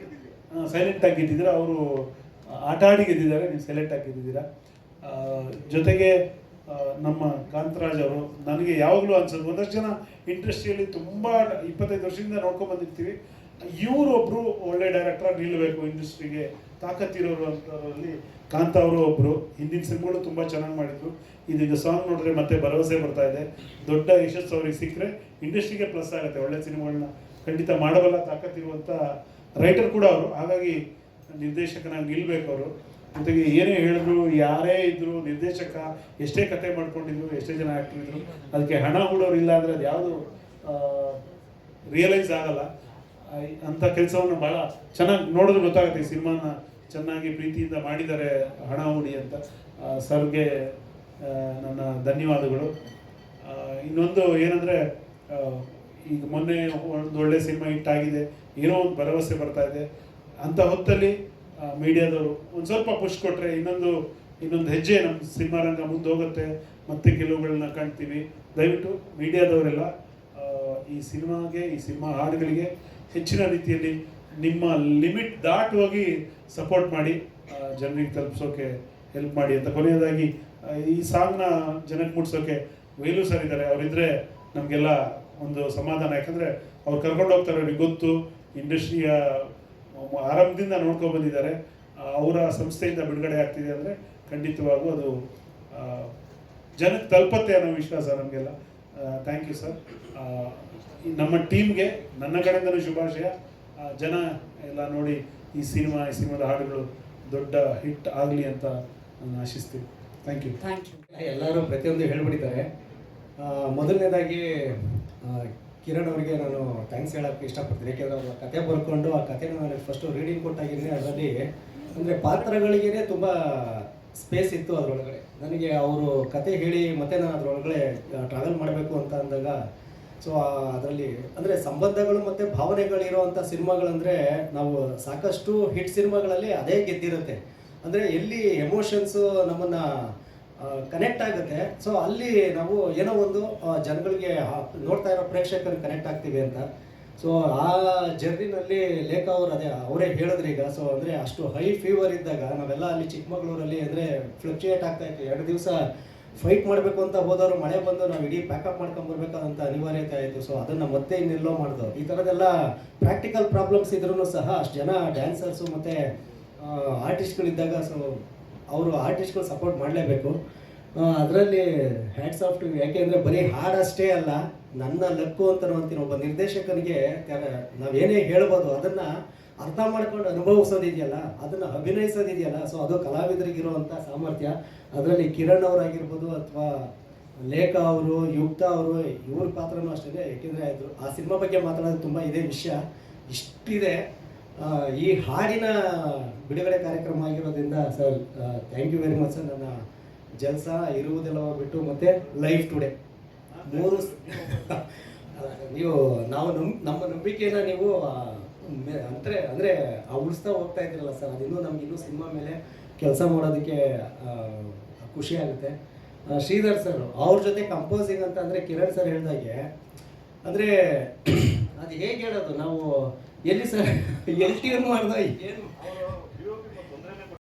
ಸೈಲೆಂಟಾಗಿ ಗೆದ್ದಿದ್ದೀರಾ, ಅವರು ಆಟ ಆಡಿ ಗೆದ್ದಿದ್ದಾರೆ, ನೀವು ಸೈಲೆಂಟಾಗಿ ಗೆದ್ದಿದ್ದೀರಾ. ಜೊತೆಗೆ ನಮ್ಮ ಕಾಂತರಾಜ್ ಅವರು ನನಗೆ ಯಾವಾಗಲೂ ಅನ್ಸೋದು, ಒಂದಷ್ಟು ಜನ ಇಂಡಸ್ಟ್ರಿಯಲ್ಲಿ ತುಂಬ 25 ವರ್ಷದಿಂದ ನೋಡ್ಕೊಂಡು ಬಂದಿರ್ತೀವಿ. ಇವರೊಬ್ಬರು ಒಳ್ಳೆ ಡೈರೆಕ್ಟರ್ ನಿಲ್ಲಬೇಕು, ಇಂಡಸ್ಟ್ರಿಗೆ ತಾಕತ್ತಿರೋರು ಅಂತವರಲ್ಲಿ ಕಾಂತ ಅವರು ಒಬ್ಬರು. ಹಿಂದಿನ ಸಿನಿಮಾಗಳು ತುಂಬ ಚೆನ್ನಾಗಿ ಮಾಡಿದ್ರು. ಇದೀಗ ಸಾಂಗ್ ನೋಡಿದ್ರೆ ಮತ್ತೆ ಭರವಸೆ ಬರ್ತಾ ಇದೆ. ದೊಡ್ಡ ಯಶಸ್ಸು ಅವ್ರಿಗೆ ಸಿಕ್ಕರೆ ಇಂಡಸ್ಟ್ರಿಗೆ ಪ್ಲಸ್ ಆಗುತ್ತೆ. ಒಳ್ಳೆ ಸಿನಿಮಾಗಳನ್ನ ಖಂಡಿತ ಮಾಡಬಲ್ಲ ತಾಕತ್ತಿರುವಂಥ ರೈಟರ್ ಕೂಡ ಅವರು. ಹಾಗಾಗಿ ನಿರ್ದೇಶಕನಾಗಿ ನಿಲ್ಲಬೇಕು ಅವರು. ಜೊತೆಗೆ ಏನೇ ಹೇಳಿದ್ರು, ಯಾರೇ ಇದ್ದರು, ನಿರ್ದೇಶಕ ಎಷ್ಟೇ ಕತೆ ಮಾಡ್ಕೊಂಡಿದ್ರು, ಎಷ್ಟೇ ಜನ ಆ್ಯಕ್ಟರ್ ಇದ್ರು, ಅದಕ್ಕೆ ಹಣ ಹೂಡೋರು ಇಲ್ಲ ಅಂದರೆ ಅದು ಯಾವುದು ರಿಯಲೈಸ್ ಆಗಲ್ಲ. ಅಂಥ ಕೆಲಸವನ್ನು ಭಾಳ ಚೆನ್ನಾಗಿ ನೋಡಿದ್ರೆ ಗೊತ್ತಾಗುತ್ತೆ. ಈ ಸಿನಿಮಾನ ಚೆನ್ನಾಗಿ ಪ್ರೀತಿಯಿಂದ ಮಾಡಿದ್ದಾರೆ ಹಣ ಹೂಡಿ ಅಂತ. ಸರ್ಗೆ ನನ್ನ ಧನ್ಯವಾದಗಳು. ಇನ್ನೊಂದು ಏನಂದರೆ, ಈಗ ಮೊನ್ನೆ ಒಂದು ಒಳ್ಳೆ ಸಿನಿಮಾ ಹಿಟ್ಟಾಗಿದೆ, ಏನೋ ಒಂದು ಭರವಸೆ ಬರ್ತಾ ಇದೆ. ಅಂಥ ಹೊತ್ತಲ್ಲಿ ಮೀಡಿಯಾದವರು ಒಂದು ಸ್ವಲ್ಪ ಪುಷ್ ಕೊಟ್ಟರೆ ಇನ್ನೊಂದು ಹೆಜ್ಜೆ ನಮ್ಮ ಸಿನಿಮಾ ರಂಗ ಮುಂದೆ ಹೋಗುತ್ತೆ, ಮತ್ತೆ ಗೆಲುವುಗಳನ್ನ ಕಾಣ್ತೀವಿ. ದಯವಿಟ್ಟು ಮೀಡಿಯಾದವರೆಲ್ಲ ಈ ಸಿನಿಮಾಗೆ, ಈ ಸಿನಿಮಾ ಹಾಡುಗಳಿಗೆ ಹೆಚ್ಚಿನ ರೀತಿಯಲ್ಲಿ ನಿಮ್ಮ ಲಿಮಿಟ್ ದಾಟಿ ಹೋಗಿ ಸಪೋರ್ಟ್ ಮಾಡಿ, ಜನರಿಗೆ ತಲುಪಿಸೋಕೆ ಹೆಲ್ಪ್ ಮಾಡಿ ಅಂತ. ಕೊನೆಯದಾಗಿ ಈ ಸಾಂಗ್ನ ಜನಕ್ಕೆ ಮುಟ್ಸೋಕೆ ವೇಲು ಸರ್ ಇದ್ದಾರೆ. ಅವರಿದ್ದರೆ ನಮಗೆಲ್ಲ ಒಂದು ಸಮಾಧಾನ. ಯಾಕಂದರೆ ಅವ್ರು ಕರ್ಕೊಂಡು ಹೋಗ್ತಾರೆ, ಅವ್ರಿಗೆ ಗೊತ್ತು, ಇಂಡಸ್ಟ್ರಿಯ ಆರಂಭದಿಂದ ನೋಡ್ಕೊಂಡು ಬಂದಿದ್ದಾರೆ. ಅವರ ಸಂಸ್ಥೆಯಿಂದ ಬಿಡುಗಡೆ ಆಗ್ತಿದೆ ಅಂದರೆ ಖಂಡಿತವಾಗೂ ಅದು ಜನಕ್ಕೆ ತಲುಪತ್ತೆ ಅನ್ನೋ ವಿಶ್ವಾಸ ನಮಗೆಲ್ಲ. Thank you sir. ನಮ್ಮ ಟೀಮ್ಗೆ ನನ್ನ ಕಡೆಯಿಂದಲೂ ಶುಭಾಶಯ. ಜನ ಎಲ್ಲ ನೋಡಿ ಈ ಸಿನಿಮಾದ ಹಾಡುಗಳು ದೊಡ್ಡ ಹಿಟ್ ಆಗಲಿ ಅಂತ ನಾನು ಆಶಿಸ್ತೀನಿ. Thank you. ಎಲ್ಲರೂ ಪ್ರತಿಯೊಂದು ಹೇಳ್ಬಿಟ್ಟಿದ್ದಾರೆ. ಮೊದಲನೇದಾಗಿ ಕಿರಣ್ ಅವರಿಗೆ ನಾನು ಥ್ಯಾಂಕ್ಸ್ ಹೇಳೋಕ್ಕೆ ಇಷ್ಟಪಡ್ತೀನಿ. ಯಾಕೆಂದರೆ ಅವರು ಕತೆ ಬರ್ಕೊಂಡು ಆ ಕಥೆನ ನನಗೆ ಫಸ್ಟು ರೀಡಿಂಗ್ ಕೊಟ್ಟಾಗಿದ್ದರೆ ಅದರಲ್ಲಿ ಅಂದರೆ ಪಾತ್ರಗಳಿಗೇ ತುಂಬ ಸ್ಪೇಸ್ ಇತ್ತು ಅದರೊಳಗಡೆ. ನನಗೆ ಅವರು ಕತೆ ಹೇಳಿ ಮತ್ತೆ ನಾನು ಅದರೊಳಗಡೆ ಟ್ರಾವೆಲ್ ಮಾಡಬೇಕು ಅಂತ ಅಂದಾಗ, ಸೊ ಅದರಲ್ಲಿ ಅಂದರೆ ಸಂಬಂಧಗಳು ಮತ್ತು ಭಾವನೆಗಳಿರುವಂಥ ಸಿನಿಮಾಗಳಂದರೆ ನಾವು ಸಾಕಷ್ಟು ಹಿಟ್ ಸಿನಿಮಾಗಳಲ್ಲಿ ಅದೇ ಗೆದ್ದಿರುತ್ತೆ. ಅಂದರೆ ಎಲ್ಲಿ ಎಮೋಷನ್ಸು ನಮ್ಮನ್ನು ಕನೆಕ್ಟ್ ಆಗುತ್ತೆ, ಸೊ ಅಲ್ಲಿ ನಾವು ಏನೋ ಒಂದು ಜನಗಳಿಗೆ ನೋಡ್ತಾ ಇರೋ ಪ್ರೇಕ್ಷಕರಿಗೆ ಕನೆಕ್ಟ್ ಆಗ್ತೀವಿ ಅಂತ. ಸೊ ಆ ಜರ್ನಿನಲ್ಲಿ ಲೇಖ ಅವರು ಅವರೇ ಹೇಳಿದ್ರು ಈಗ. ಸೊ ಅಂದರೆ ಅಷ್ಟು ಹೈ ಫೀವರ್ ಇದ್ದಾಗ ನಾವೆಲ್ಲ ಅಲ್ಲಿ ಚಿಕ್ಕಮಗಳೂರಲ್ಲಿ ಅಂದರೆ ಫ್ಲಕ್ಚುಯೇಟ್ ಆಗ್ತಾ ಇತ್ತು. 2 ದಿವಸ ಫೈಟ್ ಮಾಡಬೇಕು ಅಂತ ಹೋದವರು ಮಳೆ ಬಂದು ನಾವು ಇಡೀ ಪ್ಯಾಕಪ್ ಮಾಡ್ಕೊಂಬರ್ಬೇಕಾದಂಥ ಅನಿವಾರ್ಯತೆ ಆಯಿತು. ಸೊ ಅದನ್ನು ಮತ್ತೆ ಇನ್ನೆಲ್ಲೋ ಮಾಡಿದವು. ಈ ಥರದ್ದೆಲ್ಲ ಪ್ರಾಕ್ಟಿಕಲ್ ಪ್ರಾಬ್ಲಮ್ಸ್ ಇದ್ರೂ ಸಹ ಅಷ್ಟು ಜನ ಡ್ಯಾನ್ಸರ್ಸು ಮತ್ತು ಆರ್ಟಿಸ್ಟ್ಗಳಿದ್ದಾಗ ಸೊ ಅವರು ಆರ್ಟಿಸ್ಟ್ಗಳು ಸಪೋರ್ಟ್ ಮಾಡಲೇಬೇಕು. ಅದರಲ್ಲಿ ಹ್ಯಾಟ್ಸ್ ಆಫ್ ಟು. ಯಾಕೆಂದರೆ ಬರೀ ಹಾಡಷ್ಟೇ ಅಲ್ಲ, ನನ್ನ ಲಕ್ಕು ಅಂತ ಅಂತೀನಿ. ಒಬ್ಬ ನಿರ್ದೇಶಕನಿಗೆ ನಾವೇನೇ ಹೇಳ್ಬೋದು ಅದನ್ನು ಅರ್ಥ ಮಾಡ್ಕೊಂಡು ಅನುಭವಿಸೋದಿದೆಯಲ್ಲ, ಅದನ್ನು ಅಭಿನಯಿಸೋದಿದೆಯಲ್ಲ, ಸೊ ಅದು ಕಲಾವಿದರಿಗಿರುವಂಥ ಸಾಮರ್ಥ್ಯ. ಅದರಲ್ಲಿ ಕಿರಣ್ ಅವರಾಗಿರ್ಬೋದು ಅಥವಾ ಲೇಖಾ ಅವರು, ಯುಕ್ತ ಅವರು, ಇವ್ರ ಪಾತ್ರನೂ ಅಷ್ಟೇ. ಏಕೆಂದರೆ ಆ ಸಿನಿಮಾ ಬಗ್ಗೆ ಮಾತಾಡೋದು ತುಂಬ ಇದೇ ವಿಷಯ, ಇಷ್ಟಿದೆ. ಈ ಹಾಡಿನ ಬಿಡುಗಡೆ ಕಾರ್ಯಕ್ರಮ ಆಗಿರೋದ್ರಿಂದ sir thank you very much sir. ನನ್ನ ಜಲ್ಸ ಇರುವುದೆಲ್ಲ ಬಿಟ್ಟು ಮತ್ತು ಲೈಫ್ ಟುಡೇ ಮೂರು ನೀವು ನಾವು ನಮ್ಮ ನಂಬಿಕೆನ ನೀವು ಅಂದರೆ ಉಳಿಸ್ತಾ ಹೋಗ್ತಾ ಇದ್ದೀರಲ್ಲ ಸರ್, ಅದಿನ್ನೂ ನಮಗಿನ್ನೂ ಸಿನಿಮಾ ಮೇಲೆ ಕೆಲಸ ಮಾಡೋದಕ್ಕೆ ಖುಷಿ ಆಗುತ್ತೆ. ಶ್ರೀಧರ್ ಸರ್ ಅವ್ರ ಜೊತೆ ಕಂಪೋಸಿಂಗ್ ಅಂತ ಅಂದರೆ ಕಿರಣ್ ಸರ್ ಹೇಳ್ದಾಗೆ ಅಂದರೆ ಅದು ಹೇಗೆ ಹೇಳೋದು, ನಾವು ಎಲ್ಲಿ ಸರ್ ಎಲ್ ಟಿ ಮಾಡಿದ ಏನು